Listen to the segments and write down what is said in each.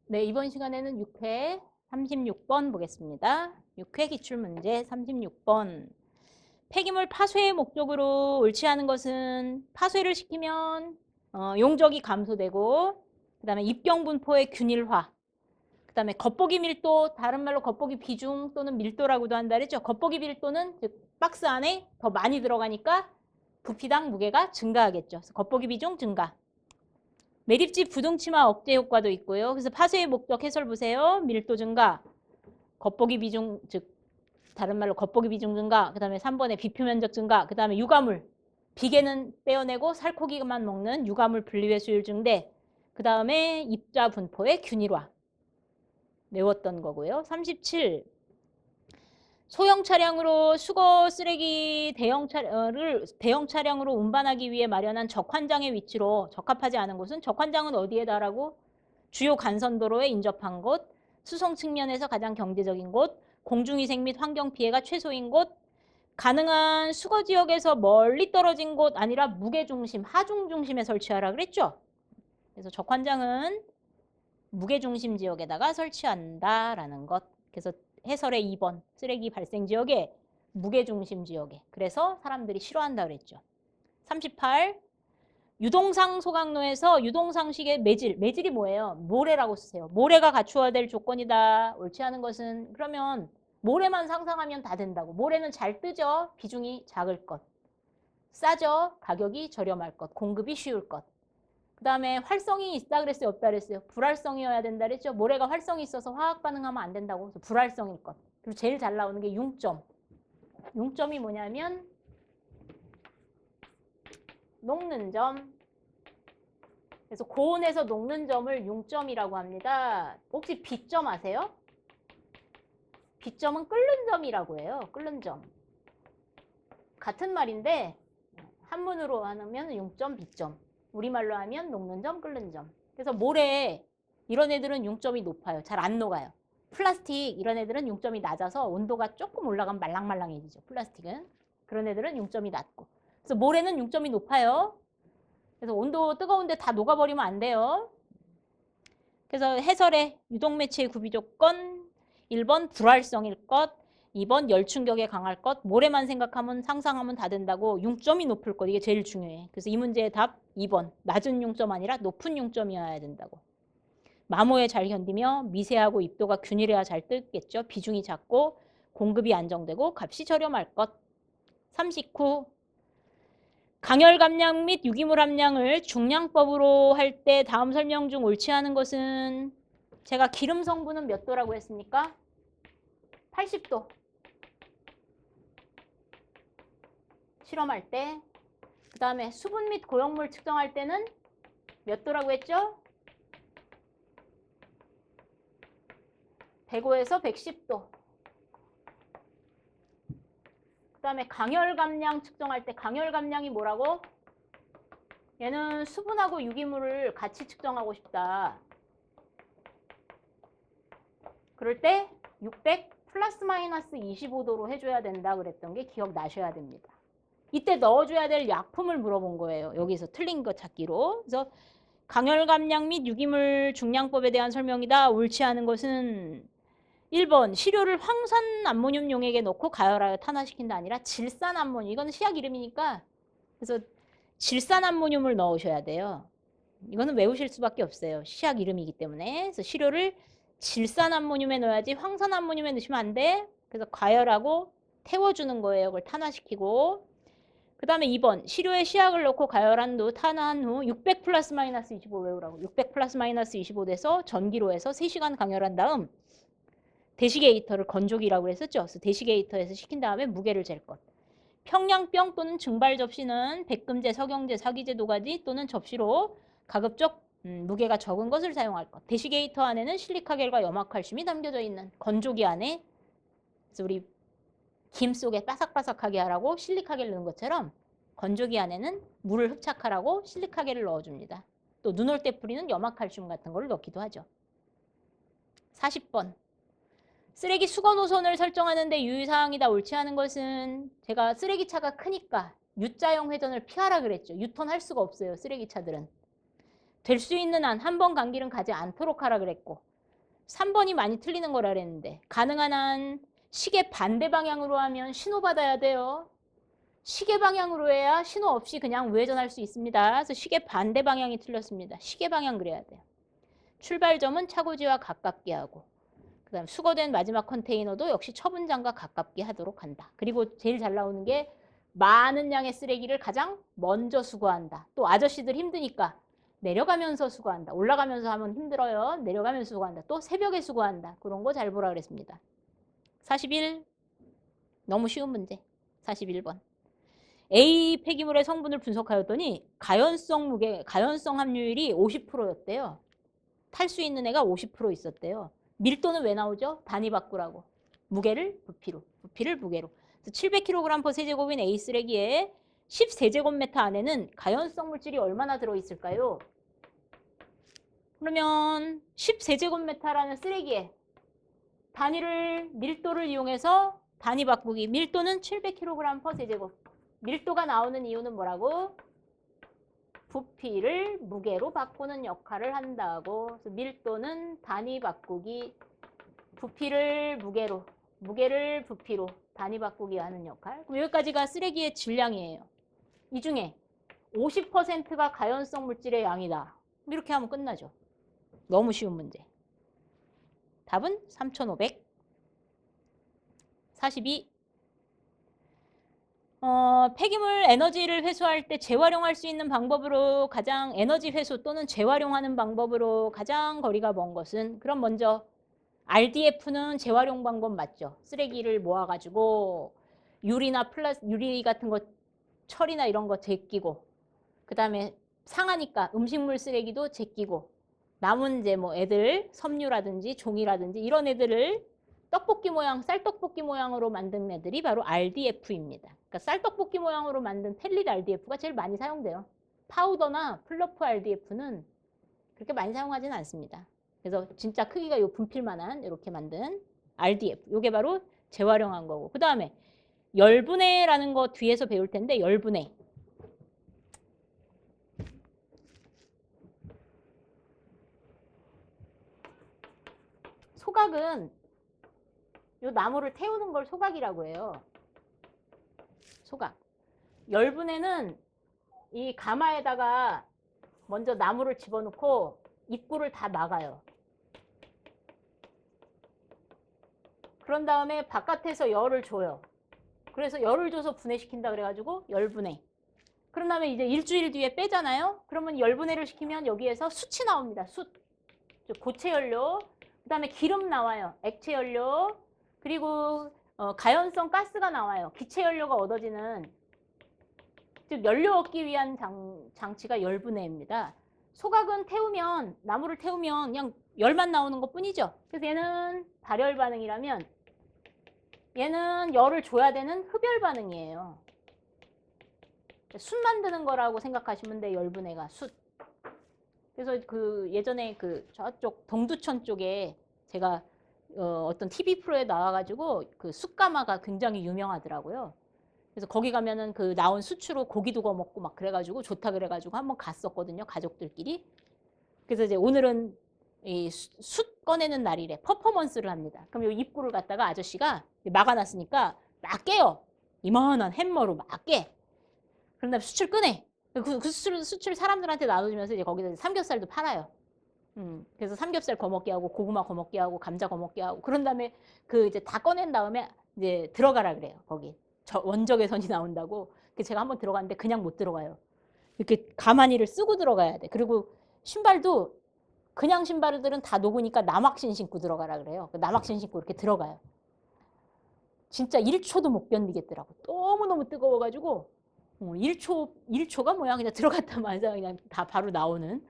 네, 이번 시간에는 6회 36번 보겠습니다. 6회 기출문제 36번. 폐기물 파쇄의 목적으로 옳지 않은 것은 파쇄를 시키면 용적이 감소되고, 그 다음에 입경분포의 균일화, 그 다음에 겉보기 밀도, 다른 말로 겉보기 비중 또는 밀도라고도 한다 그랬죠. 겉보기 밀도는 즉 박스 안에 더 많이 들어가니까 부피당 무게가 증가하겠죠. 그래서 겉보기 비중 증가. 매립지 부등치마 억제 효과도 있고요. 그래서 파쇄의 목적 해설 보세요. 밀도 증가, 겉보기 비중, 즉 다른 말로 겉보기 비중 증가, 그 다음에 3번에 비표 면적 증가, 그 다음에 유가물, 비계는 떼어내고 살코기만 먹는 유가물 분리회수율 증대, 그 다음에 입자 분포의 균일화. 외웠던 거고요. 37. 소형 차량으로 수거 쓰레기 대형 차량으로 운반하기 위해 마련한 적환장의 위치로 적합하지 않은 곳은, 적환장은 어디에다라고? 주요 간선도로에 인접한 곳, 수송 측면에서 가장 경제적인 곳, 공중위생 및 환경 피해가 최소인 곳, 가능한 수거 지역에서 멀리 떨어진 곳 아니라 무게중심, 하중 중심에 설치하라 그랬죠. 그래서 적환장은 무게중심 지역에다가 설치한다라는 것. 그래서 해설의 2번, 쓰레기 발생 지역에 무게중심 지역에. 그래서 사람들이 싫어한다 그랬죠. 38. 유동상 소각로에서 유동상식의 매질이 뭐예요? 모래라고 쓰세요. 모래가 갖추어야 될 조건이다. 옳지 않은 것은, 그러면 모래만 상상하면 다 된다고. 모래는 잘 뜨죠. 비중이 작을 것. 싸죠. 가격이 저렴할 것. 공급이 쉬울 것. 그 다음에 활성이 있다 그랬어요? 없다 그랬어요? 불활성이어야 된다 그랬죠? 모래가 활성이 있어서 화학 반응하면 안 된다고. 그래서 불활성일 것. 그리고 제일 잘 나오는 게 융점. 융점이 뭐냐면 녹는 점. 그래서 고온에서 녹는 점을 융점이라고 합니다. 혹시 B점 아세요? B점은 끓는 점이라고 해요. 끓는 점. 같은 말인데 한문으로 하면 융점, B점. 우리말로 하면 녹는 점, 끓는 점. 그래서 모래 이런 애들은 융점이 높아요. 잘 안 녹아요. 플라스틱 이런 애들은 융점이 낮아서 온도가 조금 올라가면 말랑말랑해지죠. 플라스틱은. 그런 애들은 융점이 낮고. 그래서 모래는 융점이 높아요. 그래서 온도 뜨거운데 다 녹아버리면 안 돼요. 그래서 해설의 유동매체의 구비 조건 1번 불활성일 것, 2번 열충격에 강할 것, 모래만 생각하면 상상하면 다 된다고. 융점이 높을 것, 이게 제일 중요해. 그래서 이 문제의 답 2번, 낮은 융점 아니라 높은 융점이어야 된다고. 마모에 잘 견디며 미세하고 입도가 균일해야 잘 뜨겠죠. 비중이 작고 공급이 안정되고 값이 저렴할 것. 39. 강열 감량 및 유기물 함량을 중량법으로 할 때 다음 설명 중 옳지 않은 것은, 제가 기름 성분은 몇 도라고 했습니까? 80도. 실험할 때. 그 다음에 수분 및 고형물 측정할 때는 몇 도라고 했죠? 105에서 110도. 그 다음에 강열 감량 측정할 때 강열 감량이 뭐라고? 얘는 수분하고 유기물을 같이 측정하고 싶다. 그럴 때 600 플러스 마이너스 25도로 해줘야 된다 그랬던 게 기억나셔야 됩니다. 이때 넣어줘야 될 약품을 물어본 거예요. 여기서 틀린 거 찾기로. 그래서 강열 감량 및 유기물 중량법에 대한 설명이다. 옳지 않은 것은 1번 시료를 황산 암모늄 용액에 넣고 가열하여 탄화시킨다 아니라 질산 암모늄. 이거는 시약 이름이니까 그래서 질산 암모늄을 넣으셔야 돼요. 이거는 외우실 수밖에 없어요. 시약 이름이기 때문에. 그래서 시료를 질산 암모늄에 넣어야지 황산 암모늄에 넣으시면 안 돼. 그래서 가열하고 태워주는 거예요. 그걸 탄화시키고. 그 다음에 2번 시료에 시약을 넣고 가열한 후 탄화한 후 600 플러스 마이너스 25 외우라고. 600 플러스 마이너스 25 돼서 전기로 해서 3시간 강열한 다음 데시게이터를 건조기라고 했었죠. 그래서 데시게이터에서 식힌 다음에 무게를 잴 것. 평량병 또는 증발 접시는 백금제, 석영제, 사기제, 도가지 또는 접시로 가급적 무게가 적은 것을 사용할 것. 데시게이터 안에는 실리카겔과 염화칼슘이 담겨져 있는, 건조기 안에 그래서 우리 김 속에 바삭바삭하게 하라고 실리카겔 넣은 것처럼 건조기 안에는 물을 흡착하라고 실리카겔을 넣어줍니다. 또 눈 올 때 뿌리는 염화칼슘 같은 걸 넣기도 하죠. 40번. 쓰레기 수거 노선을 설정하는 데 유의사항이다. 옳지 않은 것은, 제가 쓰레기차가 크니까 U자형 회전을 피하라 그랬죠. 유턴할 수가 없어요. 쓰레기차들은. 될 수 있는 한 한 번 간 길은 가지 않도록 하라 그랬고, 3번이 많이 틀리는 거라 그랬는데 가능한 한 시계 반대 방향으로 하면 신호 받아야 돼요. 시계 방향으로 해야 신호 없이 그냥 우회전할 수 있습니다. 그래서 시계 반대 방향이 틀렸습니다. 시계 방향 그래야 돼요. 출발점은 차고지와 가깝게 하고 그 다음 수거된 마지막 컨테이너도 역시 처분장과 가깝게 하도록 한다. 그리고 제일 잘 나오는 게 많은 양의 쓰레기를 가장 먼저 수거한다. 또 아저씨들 힘드니까 내려가면서 수거한다. 올라가면서 하면 힘들어요. 내려가면서 수거한다. 또 새벽에 수거한다. 그런 거 잘 보라 그랬습니다. 41. 너무 쉬운 문제. 41번. A 폐기물의 성분을 분석하였더니 가연성 함유율이 50%였대요. 탈 수 있는 애가 50% 있었대요. 밀도는 왜 나오죠? 단위 바꾸라고. 무게를 부피로, 부피를 무게로. 700kg 세제곱인 A 쓰레기에 10세제곱미터 안에는 가연성 물질이 얼마나 들어있을까요? 그러면 10세제곱미터라는 쓰레기에 단위를 밀도를 이용해서 단위 바꾸기. 밀도는 700kg 세제곱. 밀도가 나오는 이유는 뭐라고? 부피를 무게로 바꾸는 역할을 한다고. 그래서 밀도는 단위 바꾸기, 부피를 무게로, 무게를 부피로 단위 바꾸기 하는 역할. 그럼 여기까지가 쓰레기의 질량이에요. 이 중에 50%가 가연성 물질의 양이다. 이렇게 하면 끝나죠. 너무 쉬운 문제. 답은 3542. 폐기물 에너지를 회수할 때 재활용할 수 있는 방법으로 가장 에너지 회수 또는 재활용하는 방법으로 가장 거리가 먼 것은 그럼 먼저 RDF는 재활용 방법 맞죠? 쓰레기를 모아가지고 유리나 유리 같은 거 철이나 이런 거 제끼고 그 다음에 상하니까 음식물 쓰레기도 제끼고 남은 이제 뭐 애들 섬유라든지 종이라든지 이런 애들을 떡볶이 모양, 쌀떡볶이 모양으로 만든 애들이 바로 RDF입니다. 그러니까 쌀떡볶이 모양으로 만든 펠릿 RDF가 제일 많이 사용돼요. 파우더나 플러프 RDF는 그렇게 많이 사용하지는 않습니다. 그래서 진짜 크기가 요 분필만한 이렇게 만든 RDF. 요게 바로 재활용한 거고. 그 다음에 열분해라는 거 뒤에서 배울 텐데 열분해. 소각은 요 나무를 태우는 걸 소각이라고 해요. 소각. 열분해는 이 가마에다가 먼저 나무를 집어넣고 입구를 다 막아요. 그런 다음에 바깥에서 열을 줘요. 그래서 열을 줘서 분해시킨다 그래가지고 열분해. 그런 다음에 이제 일주일 뒤에 빼잖아요. 그러면 열분해를 시키면 여기에서 숯이 나옵니다. 숯. 고체 연료. 그 다음에 기름 나와요. 액체 연료. 그리고 가연성 가스가 나와요. 기체 연료가 얻어지는. 즉 연료 얻기 위한 장치가 열분해입니다. 소각은 태우면 나무를 태우면 그냥 열만 나오는 것 뿐이죠. 그래서 얘는 발열 반응이라면 얘는 열을 줘야 되는 흡열 반응이에요. 숯 만드는 거라고 생각하시면 돼. 열분해가 숯. 그래서 그 예전에 그 저쪽 동두천 쪽에 제가 어떤 TV 프로에 나와가지고 그 숯가마가 굉장히 유명하더라고요. 그래서 거기 가면은 그 나온 숯으로 고기도 구워 먹고 막 그래가지고 좋다 그래가지고 한번 갔었거든요. 가족들끼리. 그래서 이제 오늘은 이 숯 꺼내는 날이래. 퍼포먼스를 합니다. 그럼 이 입구를 갖다가 아저씨가 막아놨으니까 막 깨요. 이만한 햄머로 막 깨. 그런 다음에 숯을 끄내. 그 숯을 사람들한테 나눠주면서 이제 거기서 삼겹살도 팔아요. 그래서 삼겹살 거먹게 하고 고구마 거먹게 하고 감자 거먹게 하고 그런 다음에 그 이제 다 꺼낸 다음에 이제 들어가라 그래요. 거기 원적외 선이 나온다고. 제가 한번 들어갔는데 그냥 못 들어가요. 이렇게 가만히를 쓰고 들어가야 돼. 그리고 신발도 그냥 신발들은 다 녹으니까 남학신 신고 들어가라 그래요. 남학신 신고 이렇게 들어가요. 진짜 1초도 못 견디겠더라고. 너무너무 뜨거워가지고 1초가 뭐야 그냥 들어갔다마자 그냥 다 바로 나오는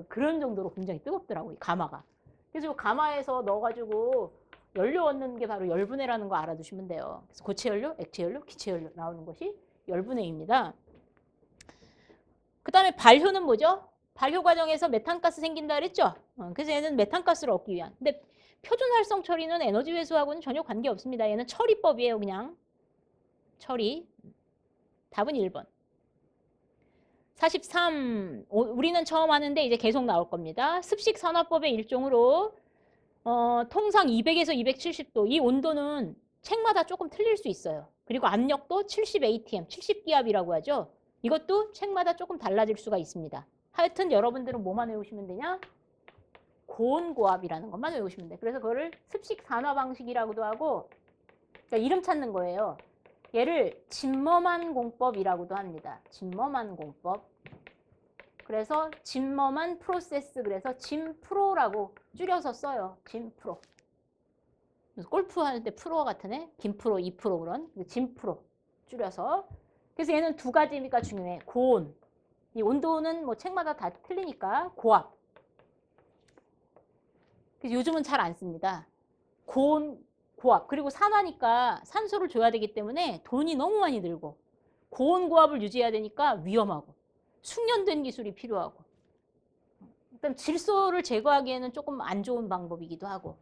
그런 정도로 굉장히 뜨겁더라고요. 가마가. 그래서 가마에서 넣어가지고 연료 얻는 게 바로 열분해라는 거 알아두시면 돼요. 그래서 고체 연료, 액체 연료, 기체 연료 나오는 것이 열분해입니다. 그 다음에 발효는 뭐죠? 발효 과정에서 메탄가스 생긴다 그랬죠? 그래서 얘는 메탄가스를 얻기 위한. 근데 표준 활성 처리는 에너지 회수하고는 전혀 관계없습니다. 얘는 처리법이에요, 그냥. 처리. 답은 1번. 43. 우리는 처음 하는데 이제 계속 나올 겁니다. 습식산화법의 일종으로 통상 200에서 270도 이 온도는 책마다 조금 틀릴 수 있어요. 그리고 압력도 70 atm, 70기압이라고 하죠. 이것도 책마다 조금 달라질 수가 있습니다. 하여튼 여러분들은 뭐만 외우시면 되냐? 고온고압이라는 것만 외우시면 돼. 그래서 그거를 습식 산화 방식이라고도 하고, 그러니까 이름 찾는 거예요. 얘를 짐머만 공법이라고도 합니다. 짐머만 공법. 그래서 짐머만 프로세스, 그래서 짐프로라고 줄여서 써요. 짐프로. 골프 하는데 프로 같으네. 김프로, 2프로 그런. 짐프로 줄여서. 그래서 얘는 두 가지가 중요해. 고온. 이 온도는 뭐 책마다 다 틀리니까 고압. 그래서 요즘은 잘 안 씁니다. 고온, 고압. 그리고 산화니까 산소를 줘야 되기 때문에 돈이 너무 많이 들고 고온 고압을 유지해야 되니까 위험하고 숙련된 기술이 필요하고 일단 질소를 제거하기에는 조금 안 좋은 방법이기도 하고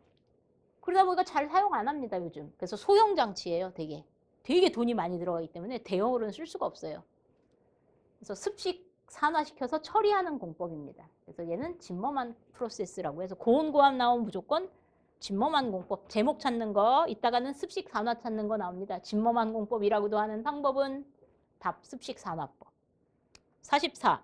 그러다 보니까 잘 사용 안 합니다, 요즘. 그래서 소형 장치예요, 되게. 되게 돈이 많이 들어가기 때문에 대형으로는 쓸 수가 없어요. 그래서 습식 산화시켜서 처리하는 공법입니다. 그래서 얘는 짐머만 프로세스라고 해서 고온 고압 나오면 무조건 짐머만 공법. 제목 찾는 거, 이따가는 습식 산화 찾는 거 나옵니다. 짐머만 공법이라고도 하는 방법은 답 습식 산화법. 44.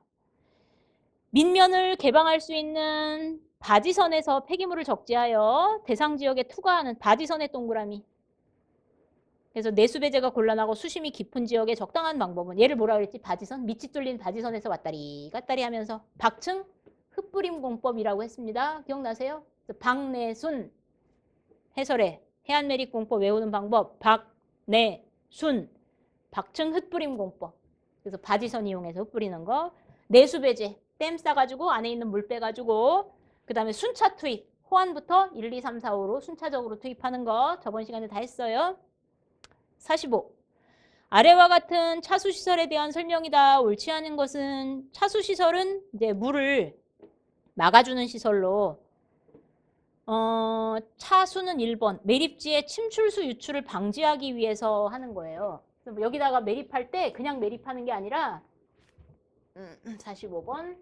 민면을 개방할 수 있는 바지선에서 폐기물을 적재하여 대상 지역에 투과하는 바지선의 동그라미. 그래서 내수배제가 곤란하고 수심이 깊은 지역의 적당한 방법은 얘를 뭐라 그랬지? 바지선? 밑이 뚫린 바지선에서 왔다리 갔다리 하면서 박층 흙뿌림 공법이라고 했습니다. 기억나세요? 박내순 해설에 해안매립 공법 외우는 방법 박내순 박층 흙뿌림 공법. 그래서 바지선 이용해서 흙뿌리는 거. 내수배제 댐 싸가지고 안에 있는 물 빼가지고 그 다음에 순차 투입 호환부터 1, 2, 3, 4, 5로 순차적으로 투입하는 거 저번 시간에 다 했어요. 45. 아래와 같은 차수시설에 대한 설명이다. 옳지 않은 것은 차수시설은 이제 물을 막아주는 시설로 차수는 1번 매립지의 침출수 유출을 방지하기 위해서 하는 거예요. 그래서 여기다가 매립할 때 그냥 매립하는 게 아니라 45번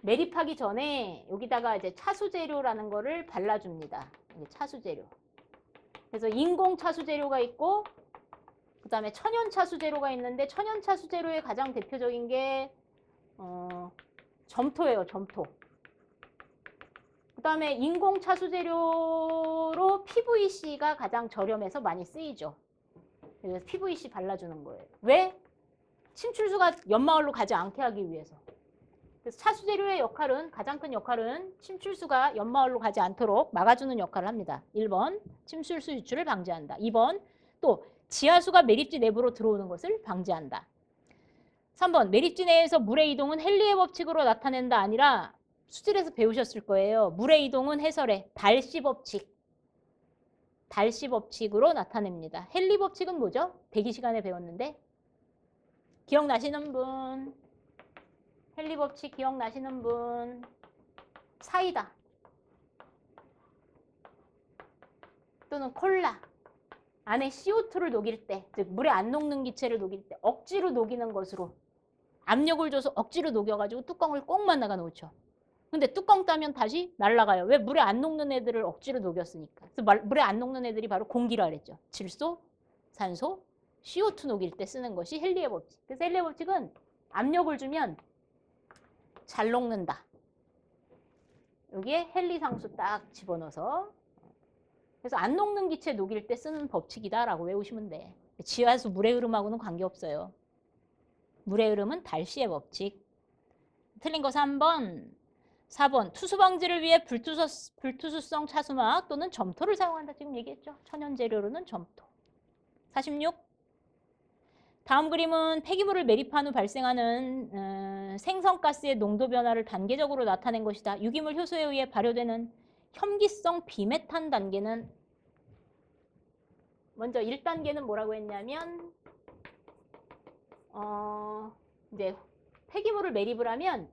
매립하기 전에 여기다가 이제 차수재료라는 거를 발라줍니다. 차수재료. 그래서 인공 차수재료가 있고 그 다음에 천연 차수재료가 있는데 천연 차수재료의 가장 대표적인 게 점토예요. 점토. 그 다음에 인공 차수재료로 PVC가 가장 저렴해서 많이 쓰이죠. 그래서 PVC 발라주는 거예요. 왜? 침출수가 연마을로 가지 않게 하기 위해서. 그래서 차수재료의 역할은 가장 큰 역할은 침출수가 연마을로 가지 않도록 막아주는 역할을 합니다. 1번 침출수 유출을 방지한다. 2번 또 지하수가 매립지 내부로 들어오는 것을 방지한다. 3번 매립지 내에서 물의 이동은 헨리의 법칙으로 나타낸다 아니라 수질에서 배우셨을 거예요. 물의 이동은 해설에 달시 법칙. 달시 법칙으로 나타냅니다. 헨리 법칙은 뭐죠? 대기 시간에 배웠는데 기억나시는 분? 헨리 법칙 기억나시는 분? 사이다 또는 콜라 안에 CO2를 녹일 때, 즉 물에 안 녹는 기체를 녹일 때 억지로 녹이는 것으로 압력을 줘서 억지로 녹여가지고 뚜껑을 꼭만 나가 놓죠. 근데 뚜껑 따면 다시 날아가요. 왜? 물에 안 녹는 애들을 억지로 녹였으니까. 그래서 물에 안 녹는 애들이 바로 공기라 그랬죠. 질소, 산소, CO2 녹일 때 쓰는 것이 헨리의 법칙. 그래서 헨리의 법칙은 압력을 주면 잘 녹는다. 여기에 헨리 상수 딱 집어넣어서 그래서 안 녹는 기체 녹일 때 쓰는 법칙이다라고 외우시면 돼. 지하수 물의 흐름하고는 관계없어요. 물의 흐름은 달시의 법칙. 틀린 거 3번. 4번. 투수 방지를 위해 불투수성 차수막 또는 점토를 사용한다. 지금 얘기했죠. 천연 재료로는 점토. 46. 다음 그림은 폐기물을 매립한 후 발생하는 생성가스의 농도 변화를 단계적으로 나타낸 것이다. 유기물 효소에 의해 발효되는 혐기성 비메탄 단계는 먼저 1단계는 뭐라고 했냐면 이제 폐기물을 매립을 하면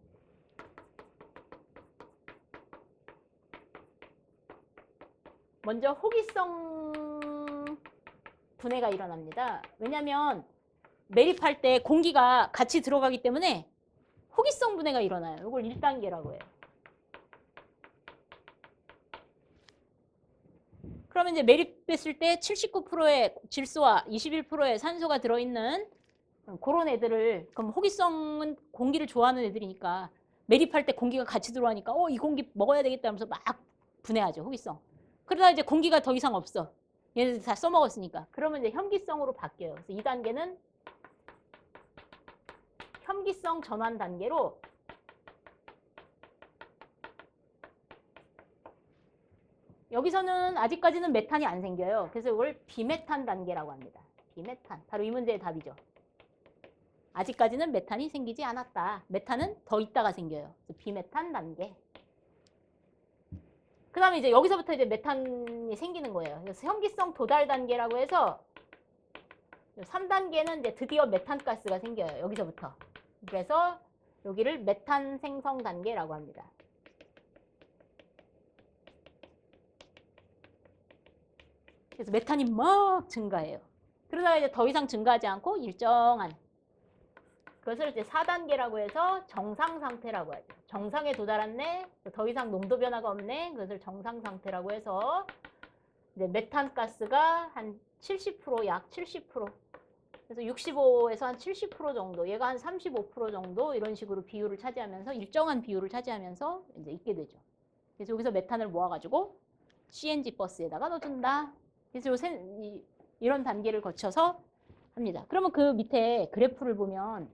먼저 호기성 분해가 일어납니다. 왜냐하면 매립할 때 공기가 같이 들어가기 때문에 호기성 분해가 일어나요. 이걸 1단계라고 해요. 그러면 이제 매립했을 때 79%의 질소와 21%의 산소가 들어있는 그런 애들을, 그럼 호기성은 공기를 좋아하는 애들이니까 매립할 때 공기가 같이 들어가니까 이 공기 먹어야 되겠다 하면서 막 분해하죠, 호기성. 그러다 이제 공기가 더 이상 없어. 얘네들 다 써먹었으니까. 그러면 이제 현기성으로 바뀌어요. 그래서 2단계는 현기성 전환 단계로 여기서는 아직까지는 메탄이 안 생겨요. 그래서 이걸 비메탄 단계라고 합니다. 비메탄. 바로 이 문제의 답이죠. 아직까지는 메탄이 생기지 않았다. 메탄은 더 있다가 생겨요. 그래서 비메탄 단계. 그 다음에 이제 여기서부터 이제 메탄이 생기는 거예요. 그래서 현기성 도달 단계라고 해서 3단계는 이제 드디어 메탄 가스가 생겨요. 여기서부터. 그래서 여기를 메탄 생성 단계라고 합니다. 그래서 메탄이 막 증가해요. 그러다가 이제 더 이상 증가하지 않고 일정한, 그것을 이제 4단계라고 해서 정상 상태라고 하죠. 정상에 도달했네, 더 이상 농도 변화가 없네, 그것을 정상 상태라고 해서 이제 메탄 가스가 한 70%, 약 70%, 그래서 65에서 한 70% 정도, 얘가 한 35% 정도 이런 식으로 비율을 차지하면서, 일정한 비율을 차지하면서 이제 있게 되죠. 그래서 여기서 메탄을 모아가지고 CNG 버스에다가 넣어준다. 그래서 이런 단계를 거쳐서 합니다. 그러면 그 밑에 그래프를 보면,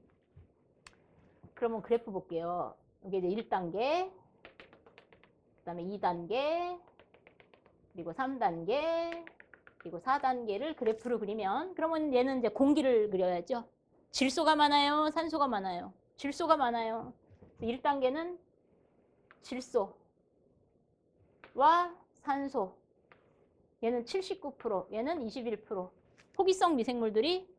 그러면 그래프 볼게요. 이게 이제 1단계, 그 다음에 2단계, 그리고 3단계, 그리고 4단계를 그래프로 그리면, 그러면 얘는 이제 공기를 그려야죠. 질소가 많아요? 산소가 많아요? 질소가 많아요. 1단계는 질소와 산소. 얘는 79%, 얘는 21%. 호기성 미생물들이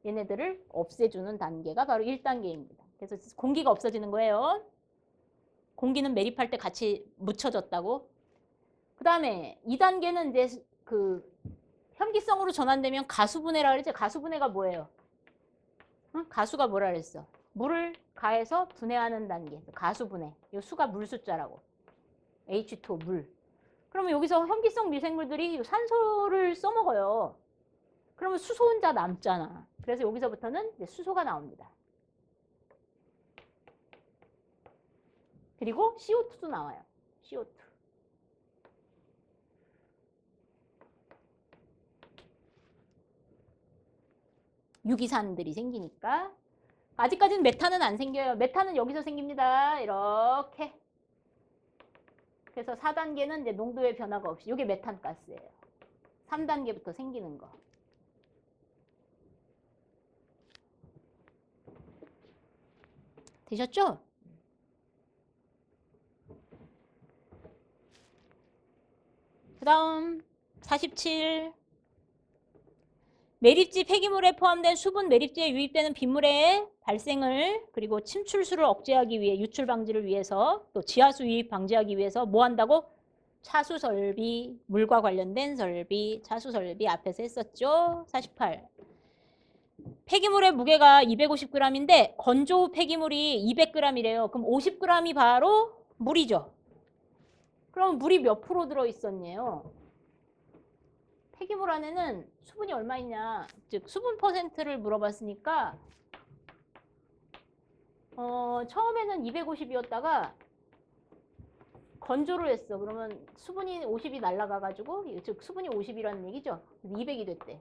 얘네들을 없애주는 단계가 바로 1단계입니다. 그래서 공기가 없어지는 거예요. 공기는 매립할 때 같이 묻혀졌다고. 그 다음에 2단계는 이제 그 현기성으로 전환되면 가수분해라 그랬죠. 가수분해가 뭐예요? 응? 가수가 뭐라 그랬어? 물을 가해서 분해하는 단계. 가수분해. 이 수가 물 숫자라고. H2O, 물. 그러면 여기서 현기성 미생물들이 산소를 써먹어요. 그러면 수소 혼자 남잖아. 그래서 여기서부터는 이제 수소가 나옵니다. 그리고 CO2도 나와요. CO2. 유기산들이 생기니까. 아직까지는 메탄은 안 생겨요. 메탄은 여기서 생깁니다. 이렇게. 그래서 4단계는 이제 농도의 변화가 없이, 이게 메탄 가스예요. 3단계부터 생기는 거. 되셨죠? 그 다음 47. 매립지 폐기물에 포함된 수분 매립지에 유입되는 빗물의 발생을, 그리고 침출수를 억제하기 위해, 유출 방지를 위해서, 또 지하수 유입 방지하기 위해서 뭐 한다고? 차수 설비, 물과 관련된 설비, 차수 설비 앞에서 했었죠. 48. 폐기물의 무게가 250g인데 건조 후 폐기물이 200g이래요. 그럼 50g이 바로 물이죠. 그럼 물이 몇 프로 들어있었네요? 폐기물 안에는 수분이 얼마 있냐, 즉 수분 퍼센트를 물어봤으니까 처음에는 250이었다가 건조를 했어. 그러면 수분이 50이 날아가가지고, 즉 수분이 50이라는 얘기죠. 200이 됐대.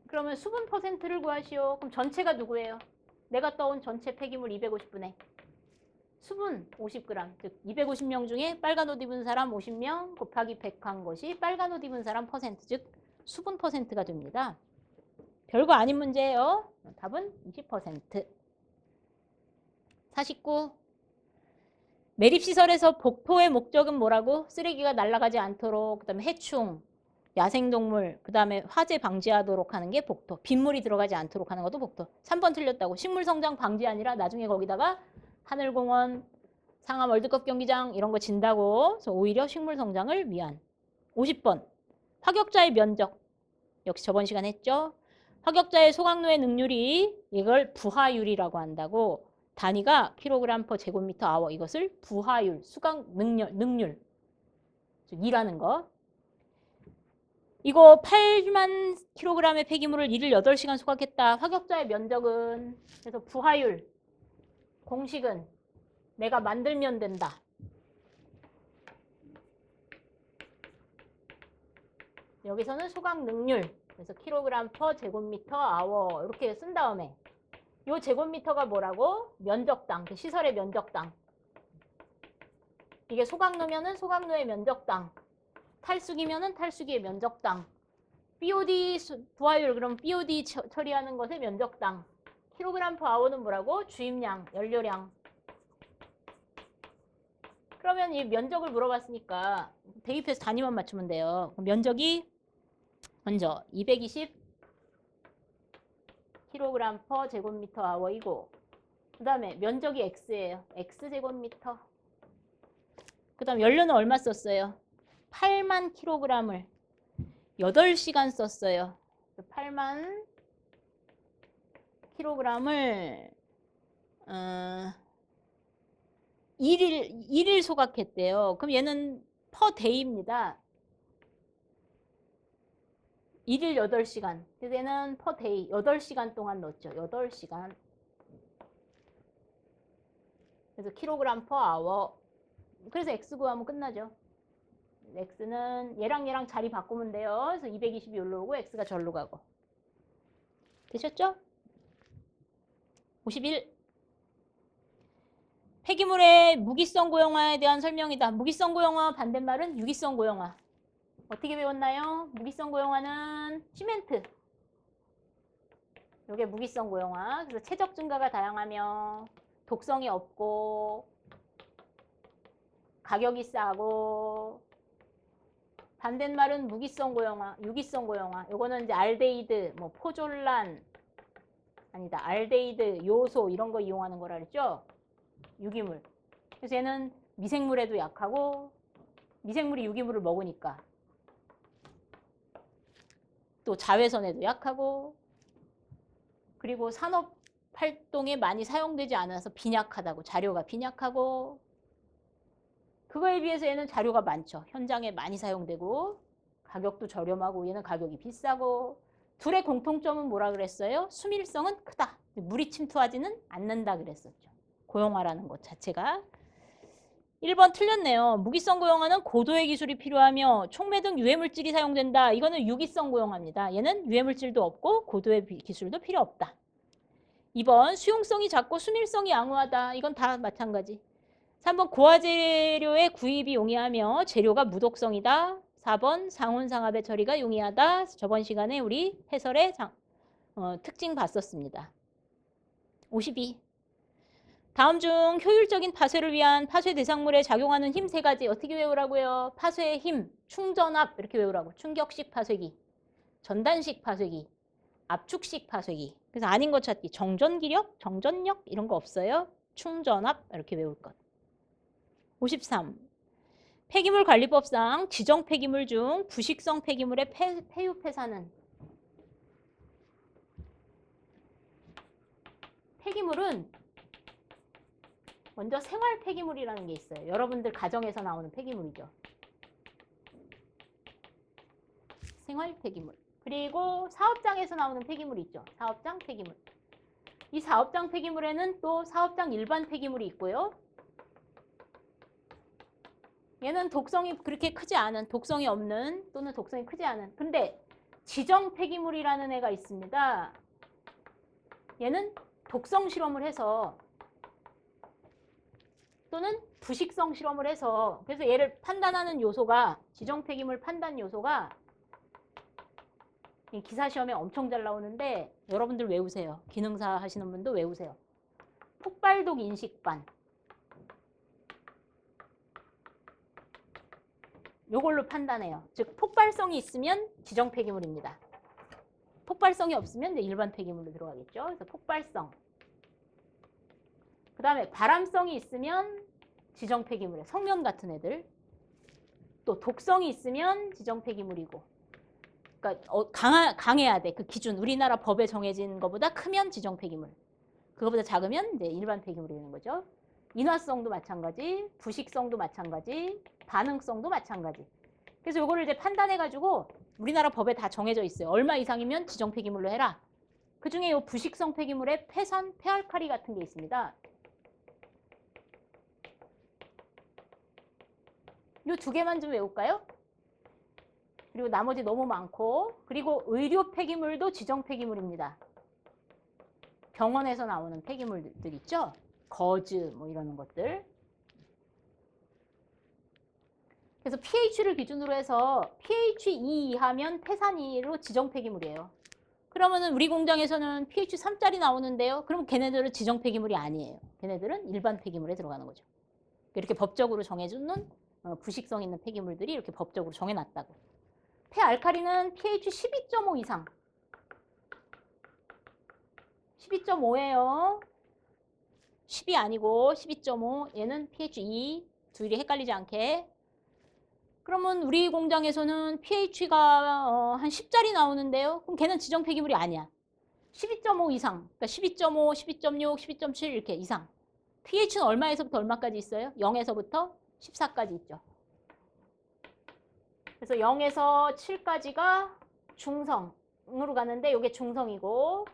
그러면 수분 퍼센트를 구하시오. 그럼 전체가 누구예요? 내가 떠온 전체 폐기물 250분의 수분 50g, 즉 250명 중에 빨간 옷 입은 사람 50명 곱하기 100한 것이 빨간 옷 입은 사람 퍼센트, 즉 수분 퍼센트가 됩니다. 별거 아닌 문제예요. 답은 20%. 49. 매립시설에서 복토의 목적은 뭐라고? 쓰레기가 날아가지 않도록, 그 다음에 해충, 야생동물, 그 다음에 화재 방지하도록 하는 게 복토. 빗물이 들어가지 않도록 하는 것도 복토. 3번 틀렸다고. 식물성장 방지 아니라 나중에 거기다가 하늘공원, 상암 월드컵 경기장 이런 거 진다고. 그래서 오히려 식물성장을 위한. 50번. 화격자의 면적. 역시 저번 시간에 했죠. 화격자의 소각로의 능률이, 이걸 부하율이라고 한다고. 단위가 킬로그램 퍼 제곱미터 아워. 이것을 부하율, 수각 능률, 즉 일하는 거. 이거 8만 kg의 폐기물을 1일 8시간 소각했다. 화격자의 면적은, 그래서 부하율, 공식은 내가 만들면 된다. 여기서는 소각 능률, 그래서 킬로그램 퍼 제곱미터 아워 이렇게 쓴 다음에 요 제곱미터가 뭐라고? 면적당, 그 시설의 면적당. 이게 소각로면은 소각로의 면적당, 탈수기면은 탈수기의 면적당, BOD 부하율, 그럼 BOD 처리하는 것의 면적당. 킬로그램 퍼 아워는 뭐라고? 주입량, 연료량. 그러면 이 면적을 물어봤으니까 대입해서 단위만 맞추면 돼요. 그럼 면적이 먼저 220 킬로그램 퍼 제곱미터 아워이고, 그 다음에 면적이 x예요. x제곱미터. 그 다음 연료는 얼마 썼어요? 8만 킬로그램을 8시간 썼어요. 8만 킬로그램을 1일 소각했대요. 그럼 얘는 퍼 데이입니다. 1일 8시간. 그래서 얘는 퍼 데이 8시간 동안 넣었죠. 8시간. 그래서 킬로그램 퍼 아워. 그래서 x 구하면 끝나죠. x는 얘랑 자리 바꾸면 돼요. 그래서 220이 여기로 오고 x가 절로 가고. 되셨죠? 51. 폐기물의 무기성 고형화에 대한 설명이다. 무기성 고형화 반대말은 유기성 고형화. 어떻게 배웠나요? 무기성 고형화는 시멘트. 이게 무기성 고형화. 그래서 체적 증가가 다양하며 독성이 없고 가격이 싸고. 반대말은 무기성 고형화, 유기성 고형화. 요거는 이제 알데히드, 뭐 포졸란, 아니다, 알데히드, 요소 이런 거 이용하는 거라 그랬죠? 유기물. 그래서 얘는 미생물에도 약하고, 미생물이 유기물을 먹으니까 또 자외선에도 약하고, 그리고 산업 활동에 많이 사용되지 않아서 빈약하다고, 자료가 빈약하고. 그거에 비해서 얘는 자료가 많죠. 현장에 많이 사용되고 가격도 저렴하고 얘는 가격이 비싸고. 둘의 공통점은 뭐라 그랬어요? 수밀성은 크다. 물이 침투하지는 않는다 그랬었죠. 고형화라는 것 자체가. 1번 틀렸네요. 무기성 고형화는 고도의 기술이 필요하며 촉매 등 유해물질이 사용된다. 이거는 유기성 고형화입니다. 얘는 유해물질도 없고 고도의 기술도 필요 없다. 2번 수용성이 작고 수밀성이 양호하다. 이건 다 마찬가지. 3번 고화재료의 구입이 용이하며 재료가 무독성이다. 4번 상온상압의 처리가 용이하다. 저번 시간에 우리 해설의 특징 봤었습니다. 52. 다음 중 효율적인 파쇄를 위한 파쇄 대상물에 작용하는 힘 3가지 어떻게 외우라고요? 파쇄의 힘, 충전압 이렇게 외우라고. 충격식 파쇄기, 전단식 파쇄기, 압축식 파쇄기. 그래서 아닌 것 찾기. 정전기력, 정전력 이런 거 없어요. 충전압 이렇게 외울 것. 53. 폐기물 관리법상 지정 폐기물 중 부식성 폐기물의 폐유 폐사는 폐기물은 먼저 생활 폐기물이라는 게 있어요. 여러분들 가정에서 나오는 폐기물이죠. 생활 폐기물. 그리고 사업장에서 나오는 폐기물이 있죠. 사업장 폐기물. 이 사업장 폐기물에는 또 사업장 일반 폐기물이 있고요. 얘는 독성이 그렇게 크지 않은, 독성이 없는 또는 독성이 크지 않은. 근데 지정 폐기물이라는 애가 있습니다. 얘는 독성 실험을 해서 또는 부식성 실험을 해서, 그래서 얘를 판단하는 요소가, 지정 폐기물 판단 요소가 기사 시험에 엄청 잘 나오는데 여러분들 외우세요. 기능사 하시는 분도 외우세요. 폭발독 인식반. 요걸로 판단해요. 즉 폭발성이 있으면 지정 폐기물입니다. 폭발성이 없으면 이제 일반 폐기물로 들어가겠죠. 그래서 폭발성. 그 다음에 발암성이 있으면 지정 폐기물이에요. 성면 같은 애들. 또 독성이 있으면 지정 폐기물이고. 그러니까 강해야 돼. 그 기준. 우리나라 법에 정해진 것보다 크면 지정 폐기물. 그거보다 작으면 이제 일반 폐기물이 되는 거죠. 인화성도 마찬가지, 부식성도 마찬가지, 반응성도 마찬가지. 그래서 요거를 이제 판단해가지고 우리나라 법에 다 정해져 있어요. 얼마 이상이면 지정 폐기물로 해라. 그중에 요 부식성 폐기물에 폐산, 폐알칼리 같은 게 있습니다. 요 두 개만 좀 외울까요? 그리고 나머지 너무 많고, 그리고 의료 폐기물도 지정 폐기물입니다. 병원에서 나오는 폐기물들 있죠? 거즈 뭐 이러는 것들. 그래서 pH를 기준으로 해서 pH 2 이하면 폐산 이로 지정 폐기물이에요. 그러면은 우리 공장에서는 pH 3짜리 나오는데요. 그럼 걔네들은 지정 폐기물이 아니에요. 걔네들은 일반 폐기물에 들어가는 거죠. 이렇게 법적으로 정해주는 부식성 있는 폐기물들이 이렇게 법적으로 정해놨다고. 폐알칼리는 pH 12.5 이상. 12.5예요. 10이 아니고 12.5. 얘는 pH 2. 둘이 헷갈리지 않게. 그러면 우리 공장에서는 pH가 한 10짜리 나오는데요. 그럼 걔는 지정 폐기물이 아니야. 12.5 이상. 그러니까 12.5, 12.6, 12.7 이렇게 이상. pH는 얼마에서부터 얼마까지 있어요? 0에서부터 14까지 있죠. 그래서 0에서 7까지가 중성으로 가는데 이게 중성이고,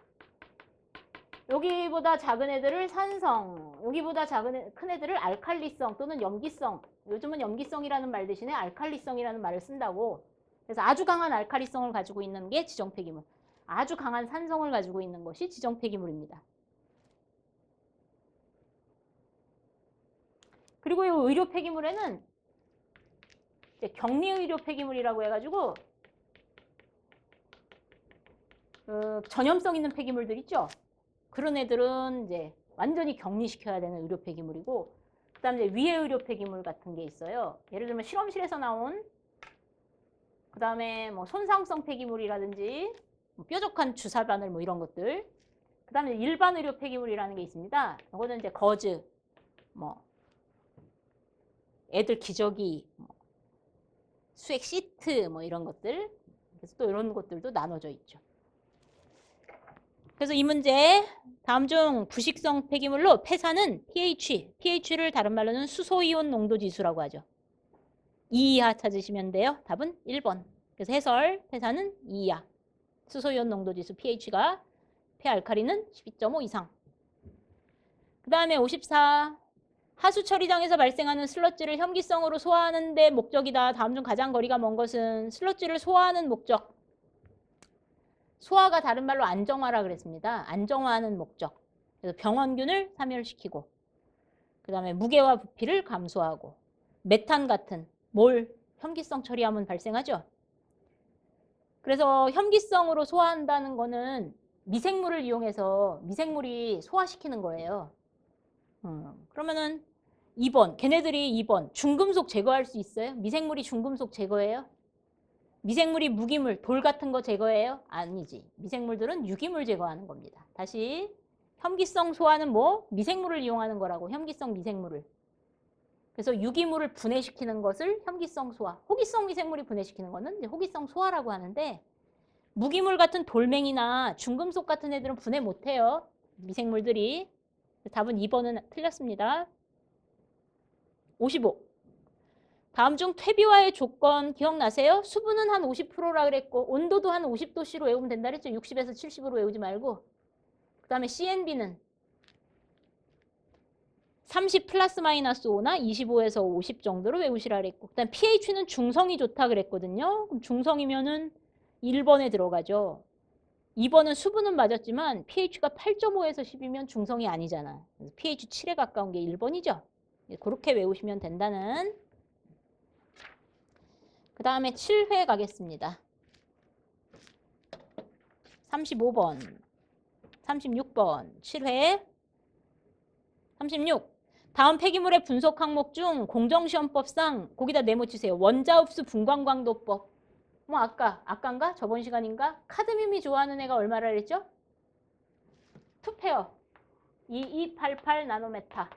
여기보다 작은 애들을 산성, 여기보다 큰 애들을 알칼리성 또는 염기성. 요즘은 염기성이라는 말 대신에 알칼리성이라는 말을 쓴다고. 그래서 아주 강한 알칼리성을 가지고 있는 게 지정 폐기물. 아주 강한 산성을 가지고 있는 것이 지정 폐기물입니다. 그리고 이 의료 폐기물에는 이제 격리 의료 폐기물이라고 해가지고 전염성 있는 폐기물들 있죠. 그런 애들은 이제 완전히 격리시켜야 되는 의료 폐기물이고, 그다음에 이제 위해 의료 폐기물 같은 게 있어요. 예를 들면 실험실에서 나온, 그다음에 뭐 손상성 폐기물이라든지 뭐 뾰족한 주사 바늘 뭐 이런 것들. 그다음에 일반 의료 폐기물이라는 게 있습니다. 이거는 이제 거즈, 뭐 애들 기저귀, 뭐 수액 시트 뭐 이런 것들. 그래서 또 이런 것들도 나눠져 있죠. 그래서 이 문제 다음 중 부식성 폐기물로 폐산은 pH를 다른 말로는 수소이온 농도 지수라고 하죠. 2 이하 찾으시면 돼요. 답은 1번. 그래서 해설 폐산은 2 이하. 수소이온 농도 지수 pH가 폐알칼리는 12.5 이상. 그 다음에 54. 하수 처리장에서 발생하는 슬러지를 혐기성으로 소화하는 데 목적이다. 다음 중 가장 거리가 먼 것은 슬러지를 소화하는 목적. 소화가 다른 말로 안정화라 그랬습니다. 안정화하는 목적. 그래서 병원균을 사멸시키고, 그 다음에 무게와 부피를 감소하고, 메탄 같은 혐기성 처리하면 발생하죠. 그래서 혐기성으로 소화한다는 거는 미생물을 이용해서 미생물이 소화시키는 거예요. 그러면은 2번, 걔네들이 2번, 중금속 제거할 수 있어요? 미생물이 중금속 제거해요? 미생물이 무기물, 돌 같은 거 제거해요? 아니지. 미생물들은 유기물 제거하는 겁니다. 다시 혐기성 소화는 뭐? 미생물을 이용하는 거라고. 혐기성 미생물을. 그래서 유기물을 분해시키는 것을 혐기성 소화. 호기성 미생물이 분해시키는 거는 이제 호기성 소화라고 하는데, 무기물 같은 돌멩이나 중금속 같은 애들은 분해 못해요. 미생물들이. 답은 2번은 틀렸습니다. 55. 다음 중 퇴비화의 조건 기억나세요? 수분은 한 50%라 그랬고 온도도 한 50도씨로 외우면 된다 그랬죠? 60에서 70으로 외우지 말고. 그 다음에 CNB는 30 플러스 마이너스 5나 25에서 50 정도로 외우시라 그랬고, 그 다음 pH는 중성이 좋다 그랬거든요. 그럼 중성이면은 1번에 들어가죠. 2번은 수분은 맞았지만 pH가 8.5에서 10이면 중성이 아니잖아. 그래서 pH 7에 가까운 게 1번이죠. 그렇게 외우시면 된다는. 그 다음에 7회 가겠습니다. 35번, 36번, 7회. 36. 다음 폐기물의 분석 항목 중 공정시험법상 거기다 네모치세요. 원자흡수 분광광도법. 뭐 아까인가? 저번 시간인가? 카드뮴이 좋아하는 애가 얼마라 그랬죠? 2페어. 2288 나노메타.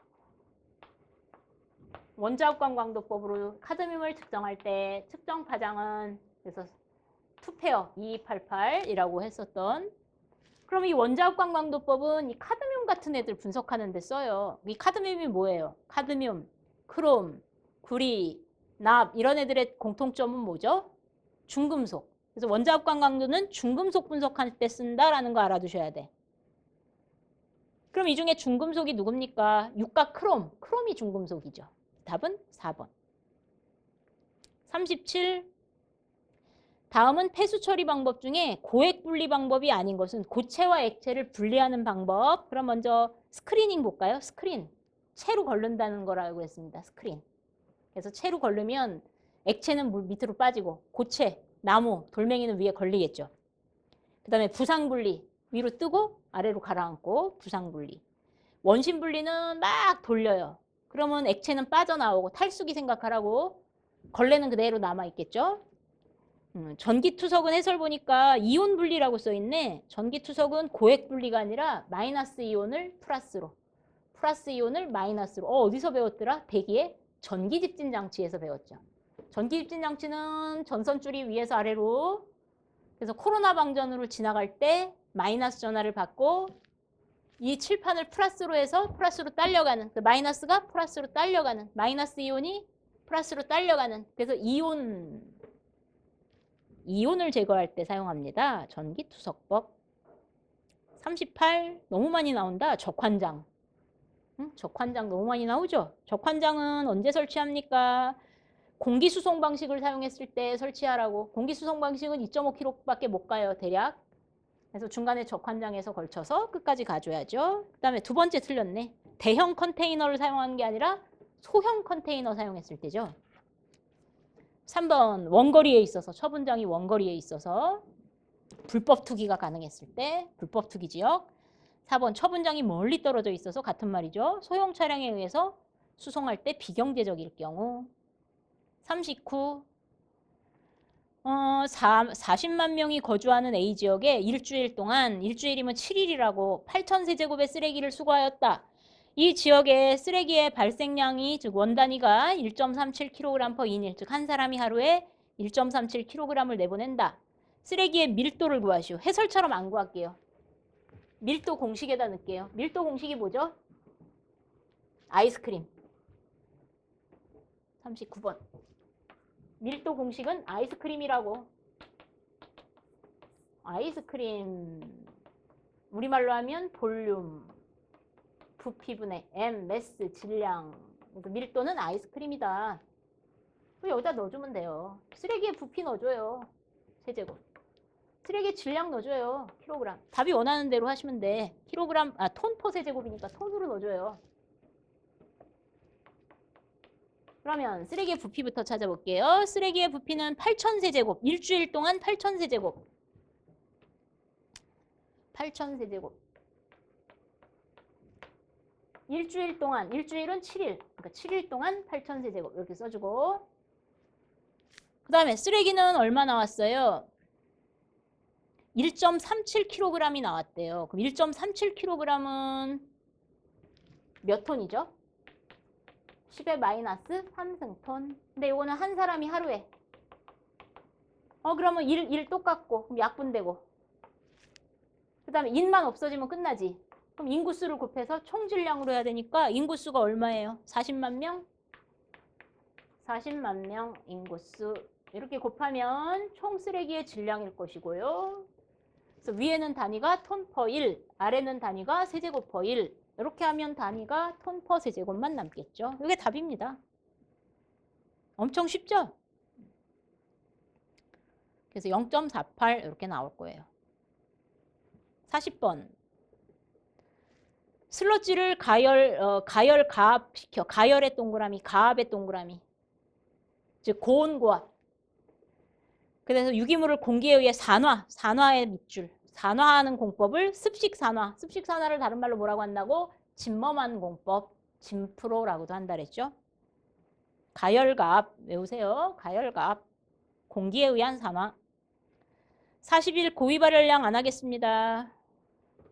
원자흡광광도법으로 카드뮴을 측정할 때 측정 파장은 그래서 2페어 2288이라고 했었던. 그럼 이 원자흡광광도법은 이 카드뮴 같은 애들 분석하는 데 써요. 이 카드뮴이 뭐예요? 카드뮴, 크롬, 구리, 납 이런 애들의 공통점은 뭐죠? 중금속. 그래서 원자합관 강도는 중금속 분석할 때 쓴다라는 거 알아두셔야 돼. 그럼 이 중에 중금속이 누굽니까? 육각 크롬. 크롬이 중금속이죠. 답은 4번. 37. 다음은 폐수 처리 방법 중에 고액 분리 방법이 아닌 것은 고체와 액체를 분리하는 방법. 그럼 먼저 스크리닝 볼까요? 스크린. 채로 걸른다는 거라고 했습니다. 스크린. 그래서 채로 걸르면 액체는 물 밑으로 빠지고 고체, 나무, 돌멩이는 위에 걸리겠죠. 그 다음에 부상분리. 위로 뜨고 아래로 가라앉고 부상분리. 원심분리는 막 돌려요. 그러면 액체는 빠져나오고 탈수기 생각하라고 걸레는 그대로 남아있겠죠. 전기투석은 해설 보니까 이온 분리라고 써있네. 전기투석은 고액 분리가 아니라 마이너스 이온을 플러스로, 플러스 이온을 마이너스로. 어디서 배웠더라? 대기의 전기집진 장치에서 배웠죠. 전기집진 장치는 전선줄이 위에서 아래로, 그래서 코로나 방전으로 지나갈 때 마이너스 전하를 받고 이 칠판을 플러스로 해서 플러스로 딸려가는, 그 마이너스가 플러스로 딸려가는, 마이너스 이온이 플러스로 딸려가는, 그래서 이온을 제거할 때 사용합니다. 전기투석법. 38. 너무 많이 나온다. 적환장. 적환장 너무 많이 나오죠? 적환장은 언제 설치합니까? 공기수송 방식을 사용했을 때 설치하라고. 공기수송 방식은 2.5km밖에 못 가요. 대략. 그래서 중간에 적환장에서 걸쳐서 끝까지 가줘야죠. 그 다음에 두 번째 틀렸네. 대형 컨테이너를 사용하는 게 아니라 소형 컨테이너 사용했을 때죠. 3번 원거리에 있어서, 처분장이 원거리에 있어서 불법 투기가 가능했을 때 불법 투기 지역. 4번 처분장이 멀리 떨어져 있어서 같은 말이죠. 소형 차량에 의해서 수송할 때 비경제적일 경우. 39. 40만 명이 거주하는 A지역에 일주일 동안, 일주일이면 7일이라고 8,000세제곱의 쓰레기를 수거하였다. 이 지역의 쓰레기의 발생량이, 즉 원단위가 1.37kg/인일, 즉 한 사람이 하루에 1.37kg을 내보낸다. 쓰레기의 밀도를 구하시오. 해설처럼 안 구할게요. 밀도 공식에다 넣을게요. 밀도 공식이 뭐죠? 아이스크림. 39번. 밀도 공식은 아이스크림이라고. 아이스크림. 우리말로 하면 볼륨, 부피분의 M, 매스, 질량. 밀도는 아이스크림이다. 여기다 넣어주면 돼요. 쓰레기에 부피 넣어줘요. 세제곱. 쓰레기 질량 넣어줘요. 킬로그램. 답이 원하는 대로 하시면 돼. 킬로그램, 톤 퍼 세제곱이니까 톤으로 넣어줘요. 그러면 쓰레기의 부피부터 찾아볼게요. 쓰레기의 부피는 8,000세제곱. 일주일 동안 8,000세제곱. 8,000세제곱. 일주일 동안, 일주일은 7일. 그러니까 7일 동안 8,000세제곱. 이렇게 써주고. 그 다음에 쓰레기는 얼마 나왔어요? 1.37kg이 나왔대요. 그럼 1.37kg은 몇 톤이죠? 10의 마이너스 3승톤. 근데 이거는 한 사람이 하루에. 그러면 일 똑같고, 그럼 약분되고. 그 다음에 인만 없어지면 끝나지. 그럼 인구수를 곱해서 총질량으로 해야 되니까 인구수가 얼마예요? 40만 명? 40만 명 인구수. 이렇게 곱하면 총 쓰레기의 질량일 것이고요. 그래서 위에는 단위가 톤 퍼 1, 아래는 단위가 세제곱 퍼 1. 이렇게 하면 단위가 톤 퍼 세제곱만 남겠죠. 이게 답입니다. 엄청 쉽죠? 그래서 0.48 이렇게 나올 거예요. 40번. 슬러지를 가압시켜. 가열의 동그라미, 가압의 동그라미. 즉 고온고압. 그래서 유기물을 공기에 의해 산화의 밑줄. 산화하는 공법을 습식산화. 습식산화를 다른 말로 뭐라고 한다고? 진범한 공법. 진프로라고도 한다 그랬죠. 가열가압 외우세요. 가열가압. 공기에 의한 산화. 41 고위 발열량 안 하겠습니다.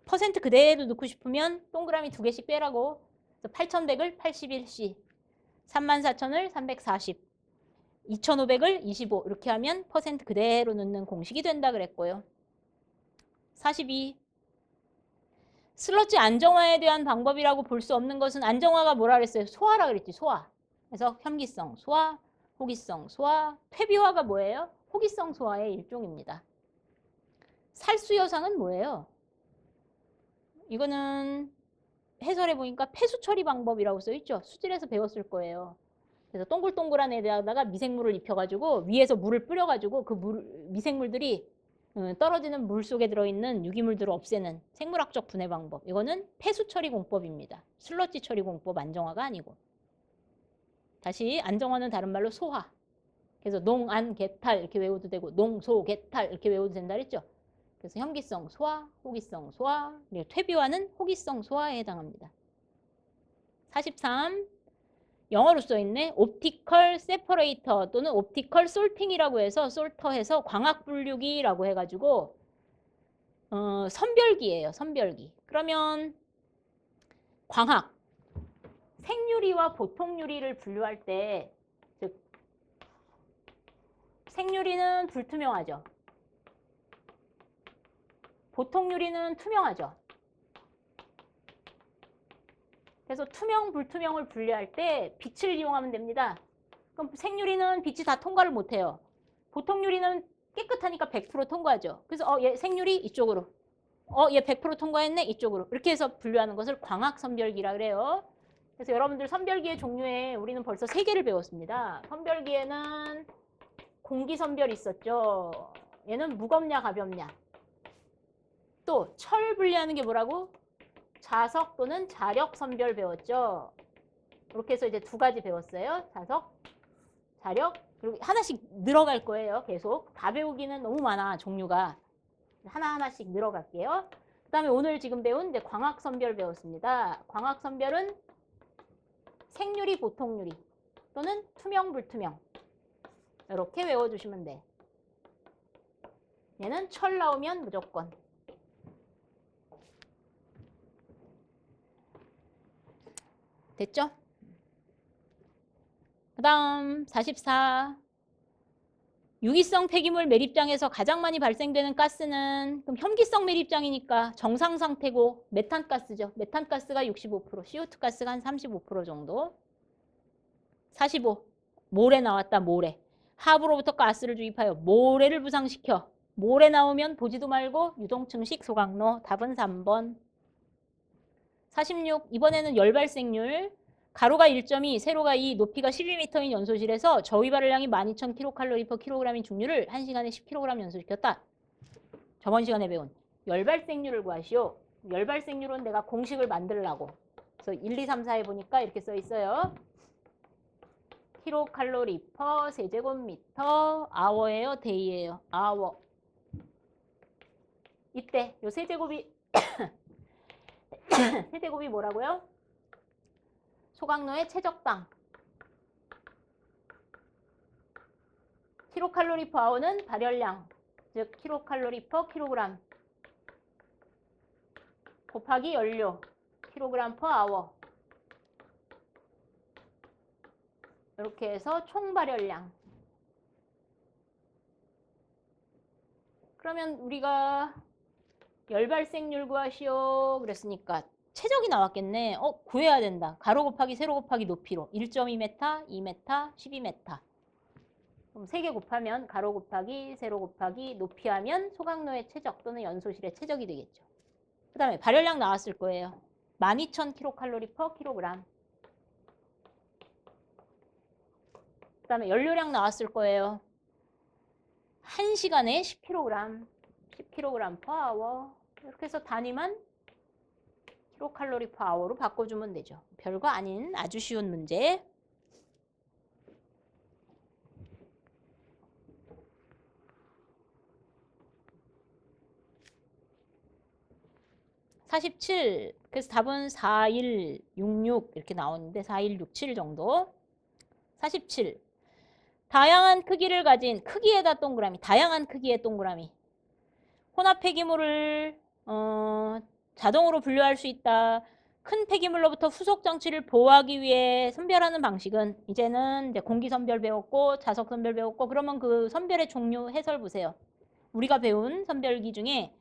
퍼센트 그대로 넣고 싶으면 동그라미 2개씩 빼라고. 8,100을 81C. 34,000을 340. 2,500을 25. 이렇게 하면 퍼센트 그대로 넣는 공식이 된다 그랬고요. 42. 슬러지 안정화에 대한 방법이라고 볼 수 없는 것은, 안정화가 뭐라 그랬어요? 소화라 그랬지. 소화. 그래서 혐기성, 소화. 호기성 소화. 퇴비화가 뭐예요? 호기성 소화의 일종입니다. 살수여상은 뭐예요? 이거는 해설해 보니까 폐수 처리 방법이라고 써 있죠. 수질에서 배웠을 거예요. 그래서 동글동글한 애에다가 미생물을 입혀가지고 위에서 물을 뿌려가지고 그 미생물들이 떨어지는 물 속에 들어있는 유기물들을 없애는 생물학적 분해 방법. 이거는 폐수 처리 공법입니다. 슬러지 처리 공법 안정화가 아니고. 다시 안정화는 다른 말로 소화. 그래서 농안개탈 이렇게 외워도 되고 농소개탈 이렇게 외워도 된다 그랬죠. 그래서 현기성 소화, 호기성 소화, 그리고 퇴비화는 호기성 소화에 해당합니다. 43. 영어로 써있네. 옵티컬 세퍼레이터 또는 옵티컬 솔팅이라고 해서 솔터해서 광학 분류기라고 해가지고 선별기예요. 선별기. 그러면 광학, 생유리와 보통유리를 분류할 때 즉 생유리는 불투명하죠. 보통유리는 투명하죠. 그래서 투명, 불투명을 분류할 때 빛을 이용하면 됩니다. 그럼 생유리는 빛이 다 통과를 못해요. 보통유리는 깨끗하니까 100% 통과하죠. 그래서 얘 생유리 이쪽으로. 얘 100% 통과했네 이쪽으로. 이렇게 해서 분류하는 것을 광학 선별기라 그래요. 그래서 여러분들 선별기의 종류에 우리는 벌써 3개를 배웠습니다. 선별기에는 공기 선별 있었죠. 얘는 무겁냐 가볍냐. 또 철 분리하는 게 뭐라고? 자석 또는 자력 선별 배웠죠. 이렇게 해서 이제 2가지 배웠어요. 자석, 자력. 그리고 하나씩 늘어갈 거예요. 계속. 다 배우기는 너무 많아, 종류가. 하나하나씩 늘어갈게요. 그 다음에 오늘 지금 배운 이제 광학 선별 배웠습니다. 광학 선별은 생유리, 보통유리 또는 투명, 불투명. 이렇게 외워주시면 돼. 얘는 철 나오면 무조건. 됐죠? 그 다음 44. 유기성 폐기물 매립장에서 가장 많이 발생되는 가스는 그럼 혐기성 매립장이니까 정상 상태고 메탄가스죠. 메탄가스가 65%, CO2 가스가 한 35% 정도. 45. 모래 나왔다. 모래. 하부로부터 가스를 주입하여 모래를 부상시켜. 모래 나오면 보지도 말고 유동층식 소각로. 답은 3번. 46. 이번에는 열발생률. 가로가 1.2, 세로가 2, 높이가 12m인 연소실에서 저위발열량이 12,000kcal/kg인 중류를 1시간에 10kg 연소시켰다. 저번 시간에 배운 열발생률을 구하시오. 열발생률은 내가 공식을 만들라고. 그래서 1, 2, 3, 4에 보니까 이렇게 써 있어요. kcal/세제곱미터 hour예요, day예요. hour. 이때 요 세제곱이 세제곱이 뭐라고요? 소각로의 최적당. kcal/h는 발열량, 즉 kcal/kg 곱하기 연료 kg/h. 이렇게 해서 총 발열량. 그러면 우리가 열발생률 구하시오 그랬으니까 최적이 나왔겠네. 구해야 된다. 가로 곱하기 세로 곱하기 높이로 1.2m, 2m, 12m. 그럼 3개 곱하면 가로 곱하기 세로 곱하기 높이 하면 소각로의 최적 또는 연소실의 최적이 되겠죠. 그 다음에 발열량 나왔을 거예요. 12,000kcal/kg. 그 다음에 연료량 나왔을 거예요. 1시간에 10kg, 10kg/h. 이렇게 해서 단위만 kcal/h로 바꿔주면 되죠. 별거 아닌 아주 쉬운 문제. (47) 그래서 답은 4166 이렇게 나오는데 4167 정도. 47. 다양한 크기를 가진 크기에다 동그라미. 다양한 크기의 동그라미. 혼합 폐기물을 자동으로 분류할 수 있다. 큰 폐기물로부터 후속 장치를 보호하기 위해 선별하는 방식은 이제는 이제 공기 선별 배웠고 자석 선별 배웠고 그러면 그 선별의 종류 해설 보세요. 우리가 배운 선별기 중에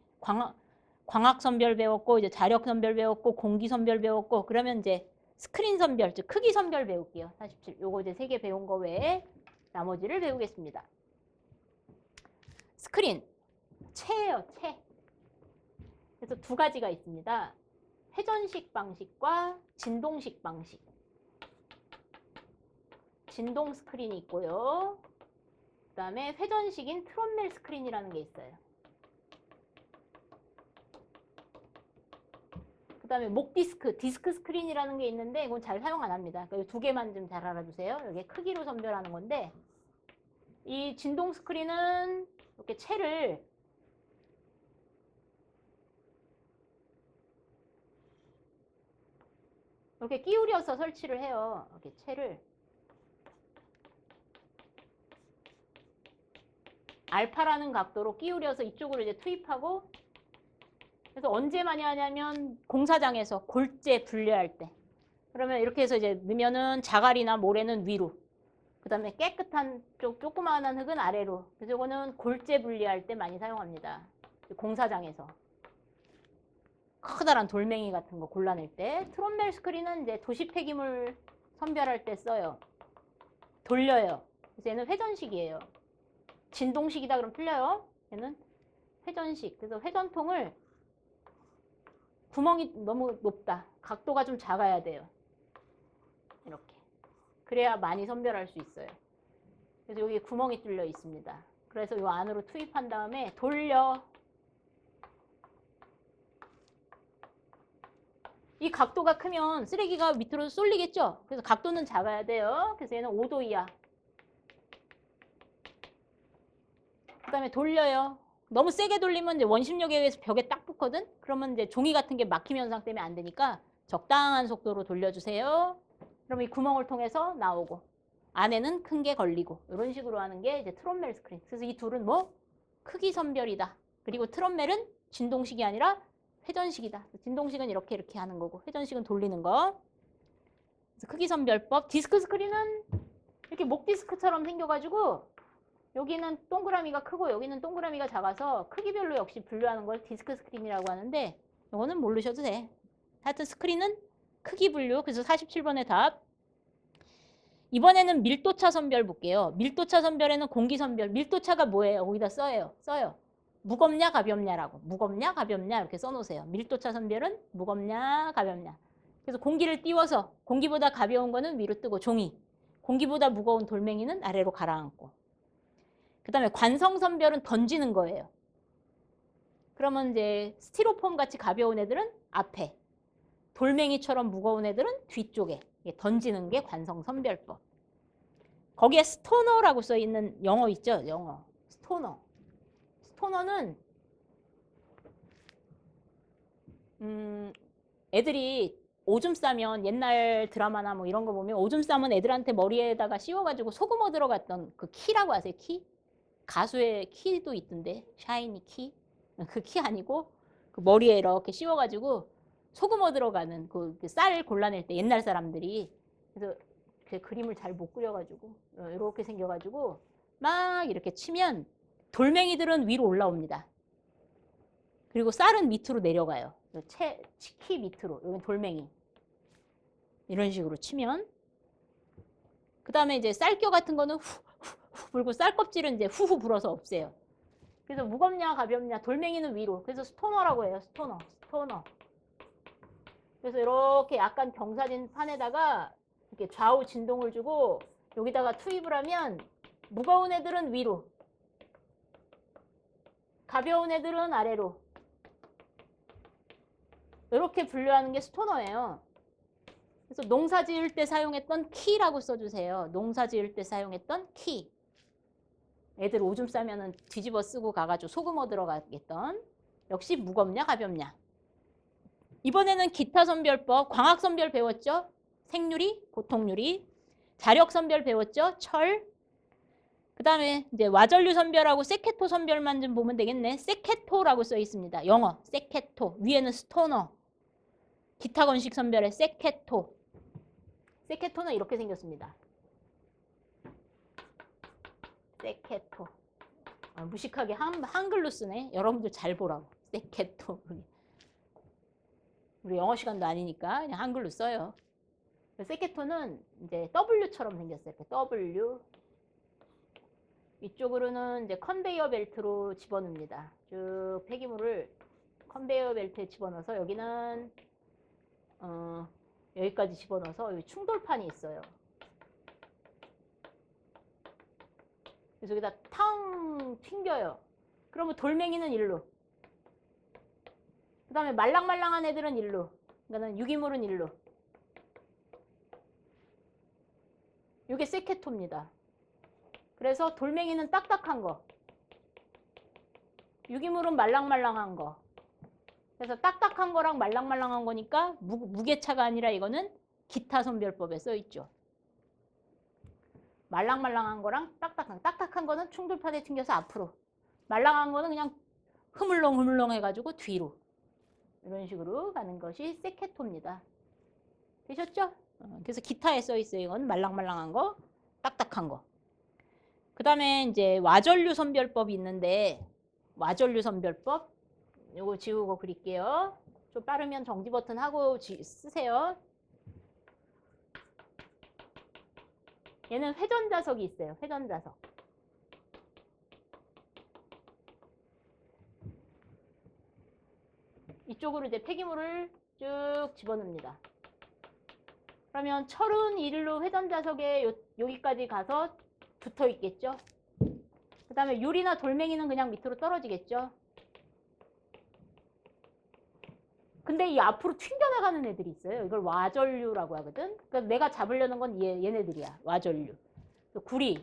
광학 선별 배웠고 이제 자력 선별 배웠고 공기 선별 배웠고 그러면 이제 스크린 선별 즉 크기 선별 배울게요. 47. 요거 이제 3개 배운 거 외에 나머지를 배우겠습니다. 스크린, 채예요, 채. 그래서 두 가지가 있습니다. 회전식 방식과 진동식 방식. 진동 스크린이 있고요. 그 다음에 회전식인 트롯멜 스크린이라는 게 있어요. 그 다음에 목 디스크, 디스크 스크린이라는 게 있는데 이건 잘 사용 안 합니다. 그러니까 두 개만 좀 잘 알아두세요. 이게 크기로 선별하는 건데 이 진동 스크린은 이렇게 채를 이렇게 끼우려서 설치를 해요. 이렇게 채를 알파라는 각도로 끼우려서 이쪽으로 이제 투입하고 그래서 언제 많이 하냐면 공사장에서 골재 분리할 때 그러면 이렇게 해서 이제 넣으면은 자갈이나 모래는 위로 그 다음에 깨끗한 쪽 조그마한 흙은 아래로 그래서 이거는 골재 분리할 때 많이 사용합니다. 공사장에서 커다란 돌멩이 같은 거 골라낼 때 트롯멜 스크린은 이제 도시 폐기물 선별할 때 써요. 돌려요. 그래서 얘는 회전식이에요. 진동식이다 그러면 틀려요. 얘는 회전식. 그래서 회전통을 구멍이 너무 높다. 각도가 좀 작아야 돼요. 이렇게. 그래야 많이 선별할 수 있어요. 그래서 여기 구멍이 뚫려 있습니다. 그래서 이 안으로 투입한 다음에 돌려. 이 각도가 크면 쓰레기가 밑으로 쏠리겠죠? 그래서 각도는 작아야 돼요. 그래서 얘는 5도 이하. 그 다음에 돌려요. 너무 세게 돌리면 이제 원심력에 의해서 벽에 딱 붙거든? 그러면 이제 종이 같은 게 막힘 현상 때문에 안 되니까 적당한 속도로 돌려주세요. 그럼 이 구멍을 통해서 나오고 안에는 큰 게 걸리고 이런 식으로 하는 게 이제 트롯멜 스크린. 그래서 이 둘은 뭐? 크기 선별이다. 그리고 트롯멜은 진동식이 아니라 회전식이다. 진동식은 이렇게 하는 거고 회전식은 돌리는 거. 그래서 크기 선별법. 디스크 스크린은 이렇게 목 디스크처럼 생겨가지고 여기는 동그라미가 크고 여기는 동그라미가 작아서 크기별로 역시 분류하는 걸 디스크 스크린이라고 하는데 이거는 모르셔도 돼. 하여튼 스크린은 크기 분류. 그래서 47번의 답. 이번에는 밀도차 선별 볼게요. 밀도차 선별에는 공기 선별. 밀도차가 뭐예요? 거기다 써요. 무겁냐 가볍냐라고. 무겁냐 가볍냐 이렇게 써놓으세요. 밀도차 선별은 무겁냐 가볍냐. 그래서 공기를 띄워서 공기보다 가벼운 거는 위로 뜨고 종이. 공기보다 무거운 돌멩이는 아래로 가라앉고. 그 다음에 관성 선별은 던지는 거예요. 그러면 이제 스티로폼 같이 가벼운 애들은 앞에. 돌멩이처럼 무거운 애들은 뒤쪽에. 던지는 게 관성 선별법. 거기에 스토너라고 써 있는 영어 있죠? 영어. 스토너. 스토너는 애들이 오줌 싸면 옛날 드라마나 뭐 이런 거 보면 오줌 싸면 애들한테 머리에다가 씌워가지고 소금어 들어갔던 그 키라고 아세요? 키? 가수의 키도 있던데. 샤이니 키. 그 키 아니고 그 머리에 이렇게 씌워가지고 소금어 들어가는 그 쌀 골라낼 때 옛날 사람들이 그래서 그 그림을 잘 못 그려가지고 이렇게 생겨가지고 막 이렇게 치면 돌멩이들은 위로 올라옵니다. 그리고 쌀은 밑으로 내려가요. 키 밑으로. 여기 돌멩이. 이런 식으로 치면 그 다음에 이제 쌀겨 같은 거는 후 불고 쌀껍질은 이제 후후 불어서 없애요. 그래서 무겁냐 가볍냐 돌멩이는 위로. 그래서 스토너라고 해요. 스토너. 그래서 이렇게 약간 경사진 판에다가 이렇게 좌우 진동을 주고 여기다가 투입을 하면 무거운 애들은 위로, 가벼운 애들은 아래로 이렇게 분류하는 게 스토너예요. 그래서 농사 지을 때 사용했던 키라고 써주세요. 농사 지을 때 사용했던 키. 애들 오줌 싸면은 뒤집어 쓰고 가가지고 소금어 들어가겠던. 역시 무겁냐 가볍냐. 이번에는 기타 선별법, 광학 선별 배웠죠? 생유리, 고통유리. 자력 선별 배웠죠? 철. 그 다음에 이제 와전류 선별하고 세케토 선별만 좀 보면 되겠네. 세케토라고 써 있습니다. 영어, 세케토. 위에는 스토너. 기타 건식 선별의 세케토. 세케토는 이렇게 생겼습니다. 세케토. 무식하게 한글로 쓰네. 여러분들 잘 보라고. 세케토. 우리 영어 시간도 아니니까 그냥 한글로 써요. 세케토는 이제 W처럼 생겼어요. W. 이쪽으로는 이제 컨베이어 벨트로 집어넣습니다. 쭉 폐기물을 컨베이어 벨트에 집어넣어서 여기는 여기까지 집어넣어서 여기 충돌판이 있어요. 그래서 여기다 탕 튕겨요. 그러면 돌멩이는 일로. 그 다음에 말랑말랑한 애들은 일로. 그러니까 유기물은 일로. 이게 세케토입니다. 그래서 돌멩이는 딱딱한 거. 유기물은 말랑말랑한 거. 그래서 딱딱한 거랑 말랑말랑한 거니까 무게차가 아니라 이거는 기타 선별법에 써있죠. 말랑말랑한 거랑 딱딱한 거는 충돌판에 튕겨서 앞으로. 말랑한 거는 그냥 흐물렁흐물렁 해가지고 뒤로. 이런 식으로 가는 것이 세케토입니다. 되셨죠? 그래서 기타에 써있어요. 이건 말랑말랑한 거, 딱딱한 거. 그 다음에 이제 와전류 선별법이 있는데 와전류 선별법 요거 지우고 그릴게요. 좀 빠르면 정지 버튼 하고 쓰세요. 얘는 회전자석이 있어요. 회전자석. 이쪽으로 이제 폐기물을 쭉 집어넣습니다. 그러면 철은 이리로 회전자석에 여기까지 가서 붙어 있겠죠. 그 다음에 유리나 돌멩이는 그냥 밑으로 떨어지겠죠. 근데 이 앞으로 튕겨나가는 애들이 있어요. 이걸 와전류라고 하거든. 그러니까 내가 잡으려는 건 얘네들이야. 와전류. 구리,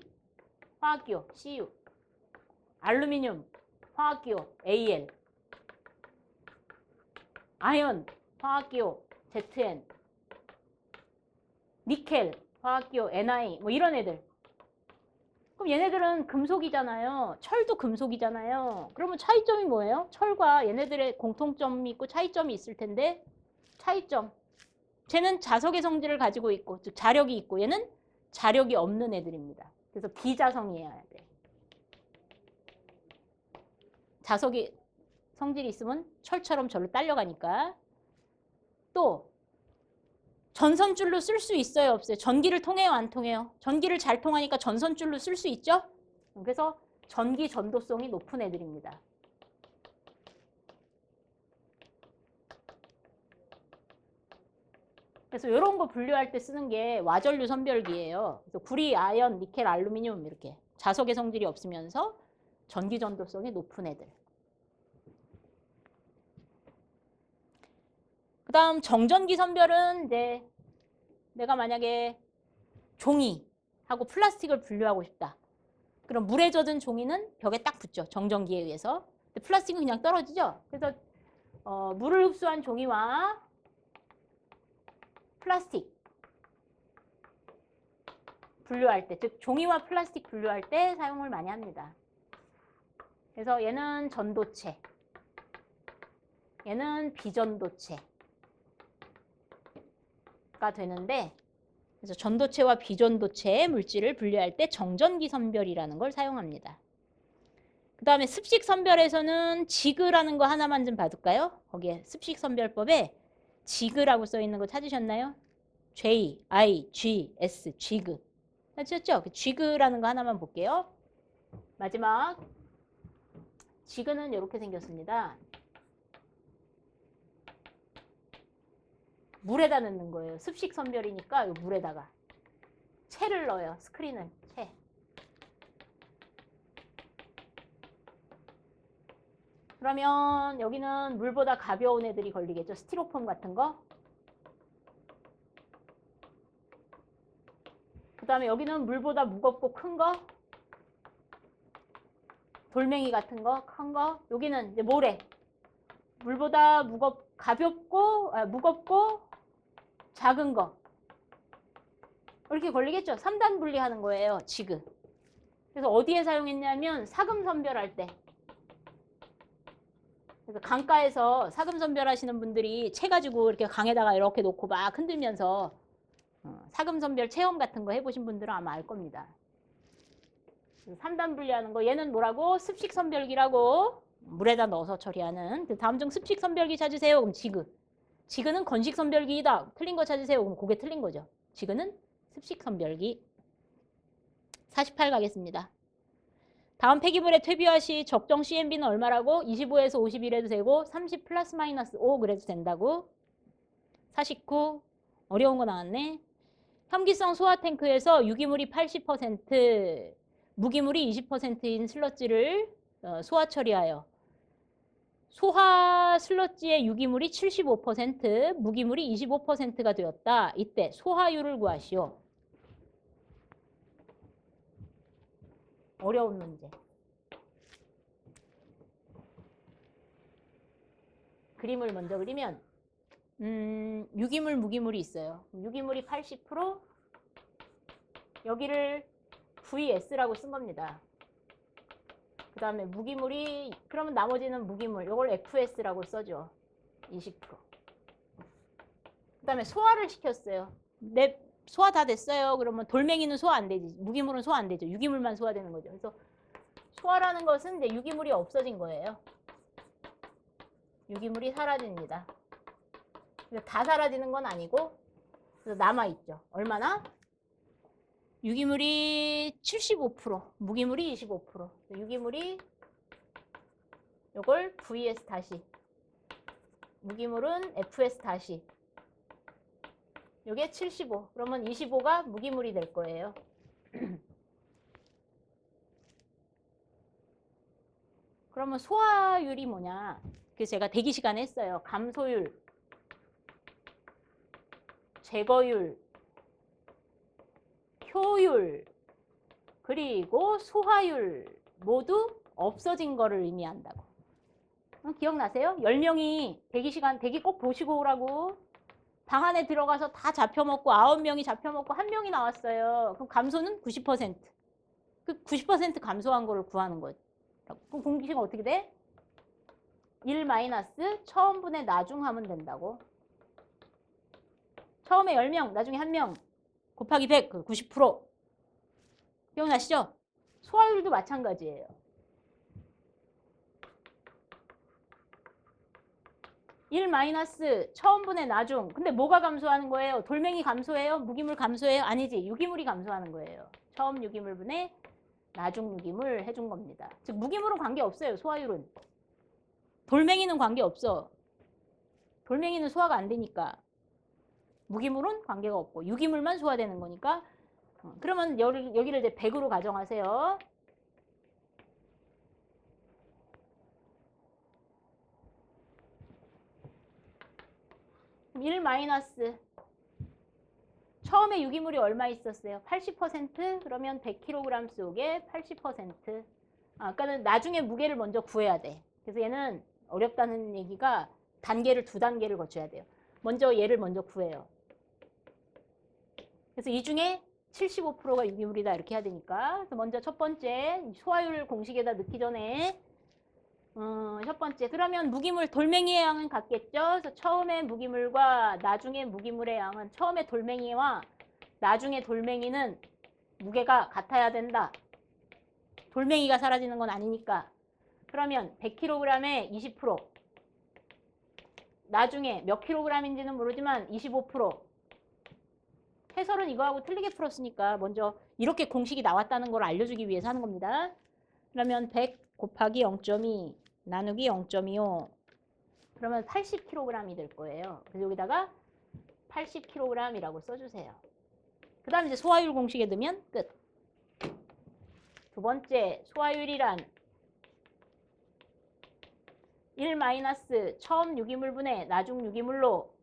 화학기호, CU, 알루미늄, 화학기호, AL, 아연, 화학기호, ZN, 니켈, 화학기호, NI, 뭐 이런 애들. 그럼 얘네들은 금속이잖아요. 철도 금속이잖아요. 그러면 차이점이 뭐예요? 철과 얘네들의 공통점이 있고 차이점이 있을 텐데 차이점. 쟤는 자석의 성질을 가지고 있고 즉 자력이 있고 얘는 자력이 없는 애들입니다. 그래서 비자성이어야 돼. 자석이 성질이 있으면 철처럼 절로 딸려가니까. 또 전선줄로 쓸 수 있어요, 없어요? 전기를 통해요, 안 통해요? 전기를 잘 통하니까 전선줄로 쓸 수 있죠? 그래서 전기 전도성이 높은 애들입니다. 그래서 이런 거 분류할 때 쓰는 게 와전류 선별기예요. 그래서 구리, 아연, 니켈, 알루미늄 이렇게 자석의 성질이 없으면서 전기 전도성이 높은 애들. 그 다음 정전기 선별은 이제 내가 만약에 종이하고 플라스틱을 분류하고 싶다. 그럼 물에 젖은 종이는 벽에 딱 붙죠. 정전기에 의해서. 근데 플라스틱은 그냥 떨어지죠. 그래서 물을 흡수한 종이와 플라스틱 분류할 때, 즉 종이와 플라스틱 분류할 때 사용을 많이 합니다. 그래서 얘는 전도체, 얘는 비전도체가 되는데, 그래서 전도체와 비전도체의 물질을 분류할 때 정전기 선별이라는 걸 사용합니다. 그 다음에 습식 선별에서는 지그라는 거 하나만 좀 봐둘까요? 거기에 습식 선별법에 지그라고 써 있는 거 찾으셨나요? J, I, G, S, 지그. 찾으셨죠? 지그라는 거 하나만 볼게요. 마지막 지그는 이렇게 생겼습니다. 물에다 넣는 거예요. 습식 선별이니까 이 물에다가 채를 넣어요. 스크린을 채. 그러면 여기는 물보다 가벼운 애들이 걸리겠죠. 스티로폼 같은 거. 그 다음에 여기는 물보다 무겁고 큰 거. 돌멩이 같은 거, 큰 거. 여기는 이제 모래. 물보다 무겁고 작은 거. 이렇게 걸리겠죠. 3단 분리하는 거예요. 지그. 그래서 어디에 사용했냐면 사금 선별할 때. 그래서 강가에서 사금 선별하시는 분들이 채 가지고 이렇게 강에다가 이렇게 놓고 막 흔들면서 사금 선별 체험 같은 거 해보신 분들은 아마 알 겁니다. 3단 분리하는 거. 얘는 뭐라고? 습식 선별기라고. 물에다 넣어서 처리하는. 다음 중 습식 선별기 찾으세요. 그럼 지그. 지그는 건식 선별기이다. 틀린 거 찾으세요. 그럼 그게 틀린 거죠. 지그는 습식 선별기. 48 가겠습니다. 다음 폐기물의 퇴비화 시 적정 CMB는 얼마라고? 25에서 50 해도 되고 30 플러스 마이너스 5 그래도 된다고. 49. 어려운 거 나왔네. 혐기성 소화 탱크에서 유기물이 80%, 무기물이 20%인 슬러지를 소화 처리하여 소화 슬러지의 유기물이 75%, 무기물이 25%가 되었다. 이때 소화율을 구하시오. 어려운 문제. 그림을 먼저 그리면 유기물, 무기물이 있어요. 유기물이 80%, 여기를 VS라고 쓴 겁니다. 그 다음에 무기물이, 그러면 나머지는 무기물, 이걸 FS라고 써줘. 20%. 그 다음에 소화를 시켰어요. 소화 다 됐어요. 그러면 돌멩이는 소화 안 되지. 무기물은 소화 안 되죠. 유기물만 소화되는 거죠. 그래서 소화라는 것은 이제 유기물이 없어진 거예요. 유기물이 사라집니다. 다 사라지는 건 아니고 그래서 남아있죠. 얼마나? 유기물이 75%, 무기물이 25%. 유기물이 요걸 VS 다시, 무기물은 FS 다시. 요게 75. 그러면 25가 무기물이 될 거예요. 그러면 소화율이 뭐냐? 그래서 제가 대기 시간에 했어요. 감소율, 제거율, 효율, 그리고 소화율 모두 없어진 거를 의미한다고. 기억나세요? 10명이 대기 꼭 보시고 오라고. 방 안에 들어가서 다 잡혀먹고 9명이 잡혀먹고 1명이 나왔어요. 그럼 감소는 90%. 그 90% 감소한 거를 구하는 거죠. 그럼 공식은 어떻게 돼? 1 마이너스 처음분의 나중 하면 된다고. 처음에 10명, 나중에 1명 곱하기 100, 90%. 기억나시죠? 소화율도 마찬가지예요. 1 마이너스 처음분의 나중. 근데 뭐가 감소하는 거예요? 돌멩이 감소해요? 무기물 감소해요? 아니지. 유기물이 감소하는 거예요. 처음 유기물분의 나중 유기물 해준 겁니다. 즉 무기물은 관계없어요. 소화율은. 돌멩이는 관계없어. 돌멩이는 소화가 안 되니까. 무기물은 관계가 없고 유기물만 소화되는 거니까. 그러면 여기를 이제 100으로 가정하세요. 1 마이너스 처음에 유기물이 얼마 있었어요? 80%? 그러면 100kg 속에 80%. 아까는 나중에 무게를 먼저 구해야 돼. 그래서 얘는 어렵다는 얘기가 두 단계를 거쳐야 돼요. 먼저 얘를 먼저 구해요. 그래서 이 중에 75%가 유기물이다 이렇게 해야 되니까. 그래서 먼저 첫 번째 소화율 공식에다 넣기 전에 첫 번째 그러면 무기물 돌멩이의 양은 같겠죠. 그래서 처음에 무기물과 나중에 무기물의 양은 처음에 돌멩이와 나중에 돌멩이는 무게가 같아야 된다. 돌멩이가 사라지는 건 아니니까. 그러면 100kg에 20%. 나중에 몇 kg인지는 모르지만 25%. 해설은 이거하고 틀리게 풀었으니까 먼저 이렇게 공식이 나왔다는 걸 알려주기 위해서 하는 겁니다. 그러면 100 곱하기 0.2 나누기 0.25 그러면 80kg이 될 거예요. 그래서 여기다가 80kg이라고 써주세요. 그 다음에 이제 소화율 공식에 넣으면 끝. 두 번째 소화율이란 1 마이너스 처음 유기물분의 나중 유기물로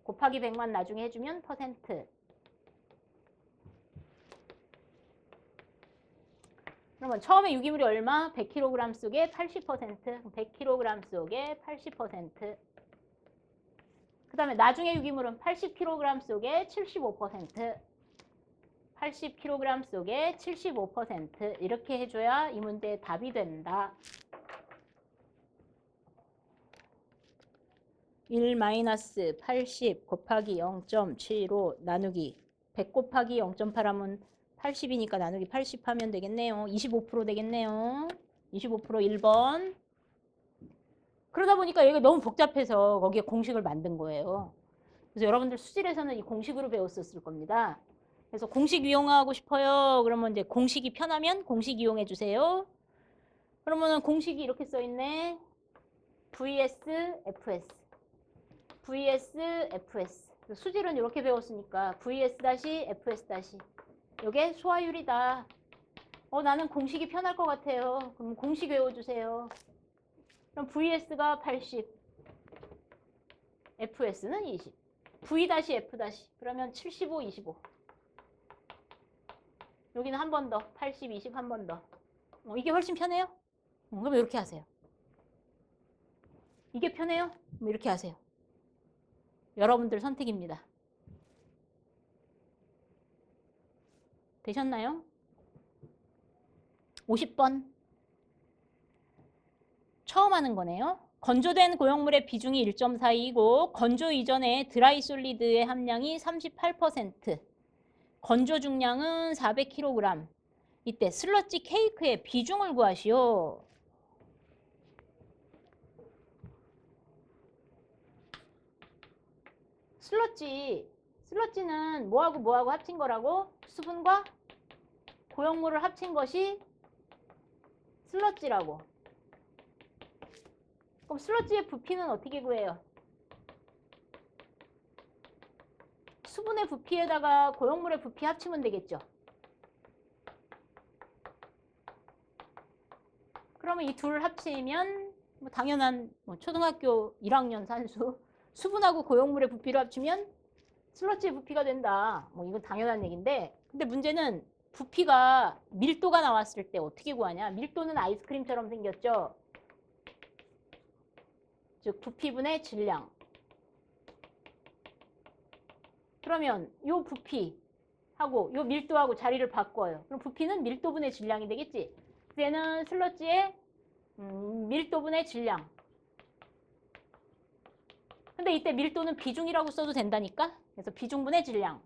곱하기 100만 나중에 해주면 퍼센트. 그러면 처음에 유기물이 얼마? 100kg 속에 80%. 100kg 속에 80%. 그 다음에 나중에 유기물은 80kg 속에 75%. 80kg 속에 75% 이렇게 해줘야 이 문제의 답이 된다. 1-80 곱하기 0.75 나누기 100 곱하기 0.8 하면 80이니까 나누기 80 하면 되겠네요. 25% 되겠네요. 25% 1번. 그러다 보니까 얘가 너무 복잡해서 거기에 공식을 만든 거예요. 그래서 여러분들 수질에서는 이 공식으로 배웠었을 겁니다. 그래서 공식 이용하고 싶어요. 그러면 이제 공식이 편하면 공식 이용해 주세요. 그러면은 공식이 이렇게 써 있네. VS, FS. VS, FS. 수질은 이렇게 배웠으니까 VS 다시 FS 다시. 이게 소화율이다. 나는 공식이 편할 것 같아요. 그럼 공식 외워주세요. 그럼 VS가 80, FS는 20. V 다시 F 다시. 그러면 75, 25. 여기는 한 번 더. 80, 20 한 번 더. 이게 훨씬 편해요? 그럼 이렇게 하세요. 이게 편해요? 이렇게 하세요. 여러분들 선택입니다. 되셨나요? 50번. 처음 하는 거네요. 건조된 고용물의 비중이 1.42이고 건조 이전에 드라이 솔리드의 함량이 38%. 건조 중량은 400kg. 이때 슬러지 케이크의 비중을 구하시오. 슬러지는 뭐하고 합친 거라고? 수분과 고용물을 합친 것이 슬러지라고. 그럼 슬러지의 부피는 어떻게 구해요? 수분의 부피에다가 고용물의 부피 합치면 되겠죠. 그러면 이 둘을 합치면 당연한 초등학교 1학년 산수 수분하고 고용물의 부피를 합치면 슬러지의 부피가 된다. 이건 당연한 얘기인데 근데 문제는 부피가 밀도가 나왔을 때 어떻게 구하냐. 밀도는 아이스크림처럼 생겼죠. 즉 부피분의 질량. 그러면 이 부피하고 이 밀도하고 자리를 바꿔요. 그럼 부피는 밀도분의 질량이 되겠지. 얘는 슬러지의 밀도분의 질량. 근데 이때 밀도는 비중이라고 써도 된다니까. 그래서 비중분의 질량.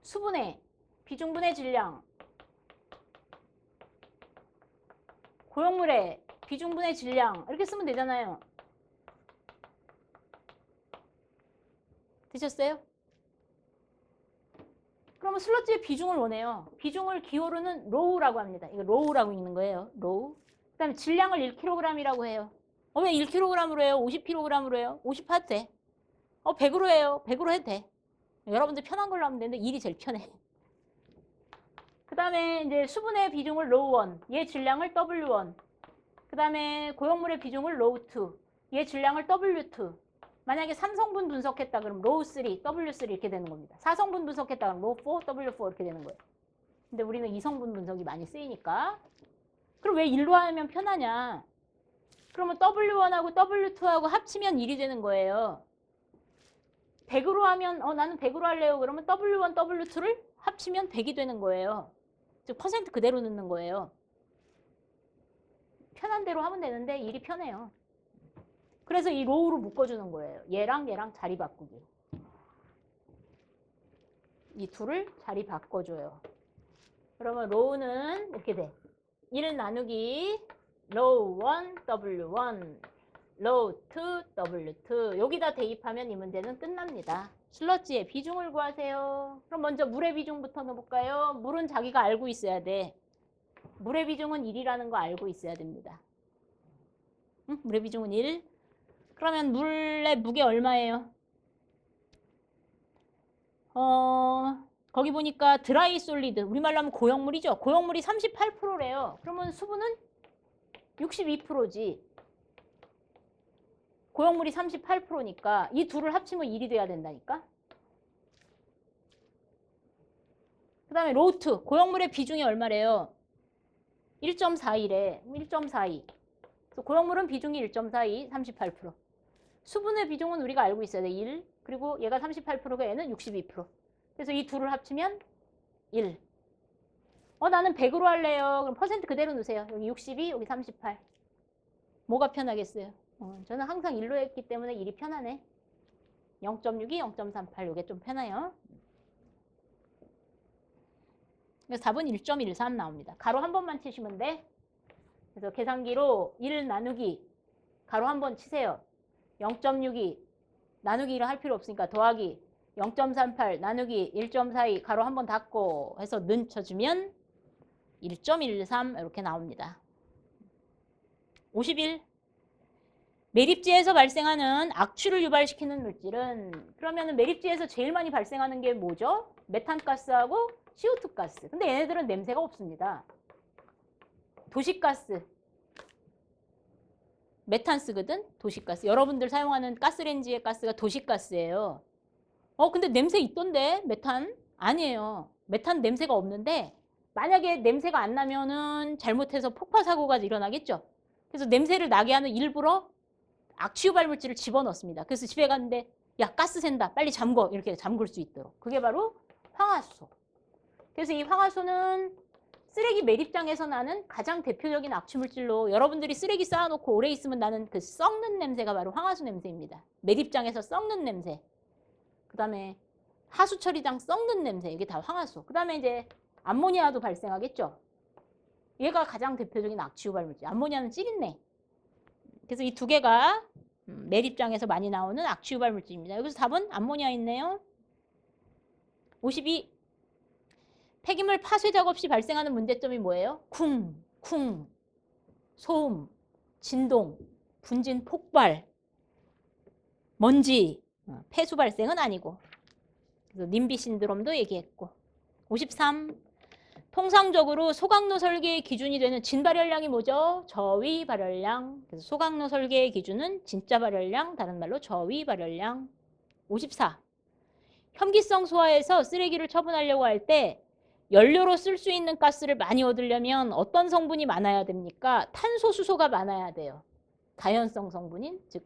수분의 비중분의 질량. 고용물의 비중분의 질량. 이렇게 쓰면 되잖아요. 되셨어요? 그러면 슬러지의 비중을 원해요. 비중을 기호로는 로우라고 합니다. 이거 로우라고 읽는 거예요. 로우. 그 다음에 질량을 1kg이라고 해요. 왜 1kg으로 해요? 50kg으로 해요? 50 해도 돼. 100으로 해요. 100으로 해도 돼. 여러분들 편한 걸로 하면 되는데 일이 제일 편해. 그 다음에 이제 수분의 비중을 로우 1, 얘 질량을 W1. 그 다음에 고용물의 비중을 로우 2, 얘 질량을 W2. 만약에 3성분 분석했다 그러면 로우 3, W3 이렇게 되는 겁니다. 4성분 분석했다 그러면 로우 4, W4 이렇게 되는 거예요. 근데 우리는 2성분 분석이 많이 쓰이니까. 그럼 왜 1로 하면 편하냐? 그러면 W1하고 W2하고 합치면 1이 되는 거예요. 100으로 하면 나는 100으로 할래요. 그러면 W1, W2를 합치면 100이 되는 거예요. 즉 퍼센트 그대로 넣는 거예요. 편한 대로 하면 되는데 일이 편해요. 그래서 이 로우로 묶어주는 거예요. 얘랑 자리 바꾸기. 이 둘을 자리 바꿔줘요. 그러면 로우는 이렇게 돼. 1 나누기 로우 1, W1, 로우 2, W2. 여기다 대입하면 이 문제는 끝납니다. 슬러지의 비중을 구하세요. 그럼 먼저 물의 비중부터 넣어볼까요? 물은 자기가 알고 있어야 돼. 물의 비중은 1이라는 거 알고 있어야 됩니다. 응? 물의 비중은 1. 그러면 물의 무게 얼마예요? 거기 보니까 드라이 솔리드, 우리말로 하면 고용물이죠. 고용물이 38%래요. 그러면 수분은 62%지. 고용물이 38%니까 이 둘을 합치면 1이 돼야 된다니까. 그 다음에 로우2, 고용물의 비중이 얼마래요? 1.42래. 1.42. 그래서 고용물은 비중이 1.42, 38%. 수분의 비중은 우리가 알고 있어야 돼. 1. 그리고 얘가 38%가 얘는 62%. 그래서 이 둘을 합치면 1. 나는 100으로 할래요. 그럼 퍼센트 그대로 넣으세요. 여기 62, 여기 38. 뭐가 편하겠어요? 저는 항상 1로 했기 때문에 1이 편하네. 0.62, 0.38 이게 좀 편해요. 그래서 답은 1.13 나옵니다. 가로 한 번만 치시면 돼. 그래서 계산기로 1 나누기 가로 한 번 치세요. 0.62 나누기 1을 할 필요 없으니까 더하기 0.38 나누기 1.42 가로 한번 닫고 해서 는 쳐주면 1.13 이렇게 나옵니다. 51. 매립지에서 발생하는 악취를 유발시키는 물질은 그러면은 매립지에서 제일 많이 발생하는 게 뭐죠? 메탄가스하고 CO2 가스. 근데 얘네들은 냄새가 없습니다. 도시가스. 메탄 쓰거든? 도시가스. 여러분들 사용하는 가스레인지의 가스가 도시가스예요. 근데 냄새 있던데? 메탄? 아니에요. 메탄 냄새가 없는데 만약에 냄새가 안 나면은 잘못해서 폭파 사고가 일어나겠죠. 그래서 냄새를 나게 하는 일부러 악취 유발 물질을 집어넣습니다. 그래서 집에 갔는데 야 가스 샌다 빨리 잠궈 이렇게 잠글 수 있도록. 그게 바로 황화수소. 그래서 이 황화수소는 쓰레기 매립장에서 나는 가장 대표적인 악취 물질로 여러분들이 쓰레기 쌓아놓고 오래 있으면 나는 그 썩는 냄새가 바로 황화수 냄새입니다. 매립장에서 썩는 냄새. 그 다음에 하수 처리장 썩는 냄새. 이게 다 황화수. 그 다음에 이제 암모니아도 발생하겠죠. 얘가 가장 대표적인 악취 유발 물질. 암모니아는 찌린내. 그래서 이 두 개가 매립장에서 많이 나오는 악취 유발 물질입니다. 여기서 답은 암모니아 있네요. 52. 폐기물 파쇄 작업 시 발생하는 문제점이 뭐예요? 쿵, 소음, 진동, 분진 폭발, 먼지, 폐수 발생은 아니고. 그래서 님비 신드롬도 얘기했고. 53. 통상적으로 소각로 설계의 기준이 되는 진발열량이 뭐죠? 저위 발열량. 그래서 소각로 설계의 기준은 진짜 발열량, 다른 말로 저위 발열량. 54. 혐기성 소화에서 쓰레기를 처분하려고 할 때 연료로 쓸 수 있는 가스를 많이 얻으려면 어떤 성분이 많아야 됩니까? 탄소, 수소가 많아야 돼요. 다연성 성분인, 즉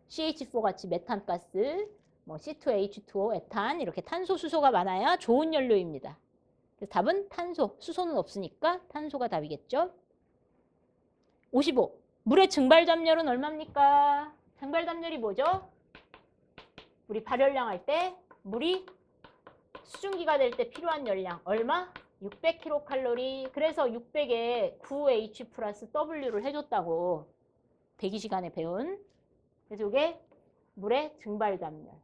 CH4 같이 메탄가스, 뭐 C2H2O, 에탄 이렇게 탄소, 수소가 많아야 좋은 연료입니다. 그래서 답은 탄소, 수소는 없으니까 탄소가 답이겠죠. 55. 물의 증발 담열은 얼마입니까? 증발 담열이 뭐죠? 우리 발열량 할 때 물이 수증기가 될 때 필요한 열량 얼마? 600kcal. 그래서 600에 9H 플러스 W를 해줬다고 대기시간에 배운. 그래서 이게 물의 증발 담열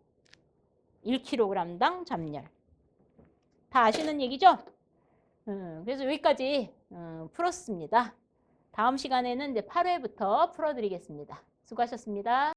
1kg당 잠열. 다 아시는 얘기죠? 그래서 여기까지 풀었습니다. 다음 시간에는 이제 8회부터 풀어드리겠습니다. 수고하셨습니다.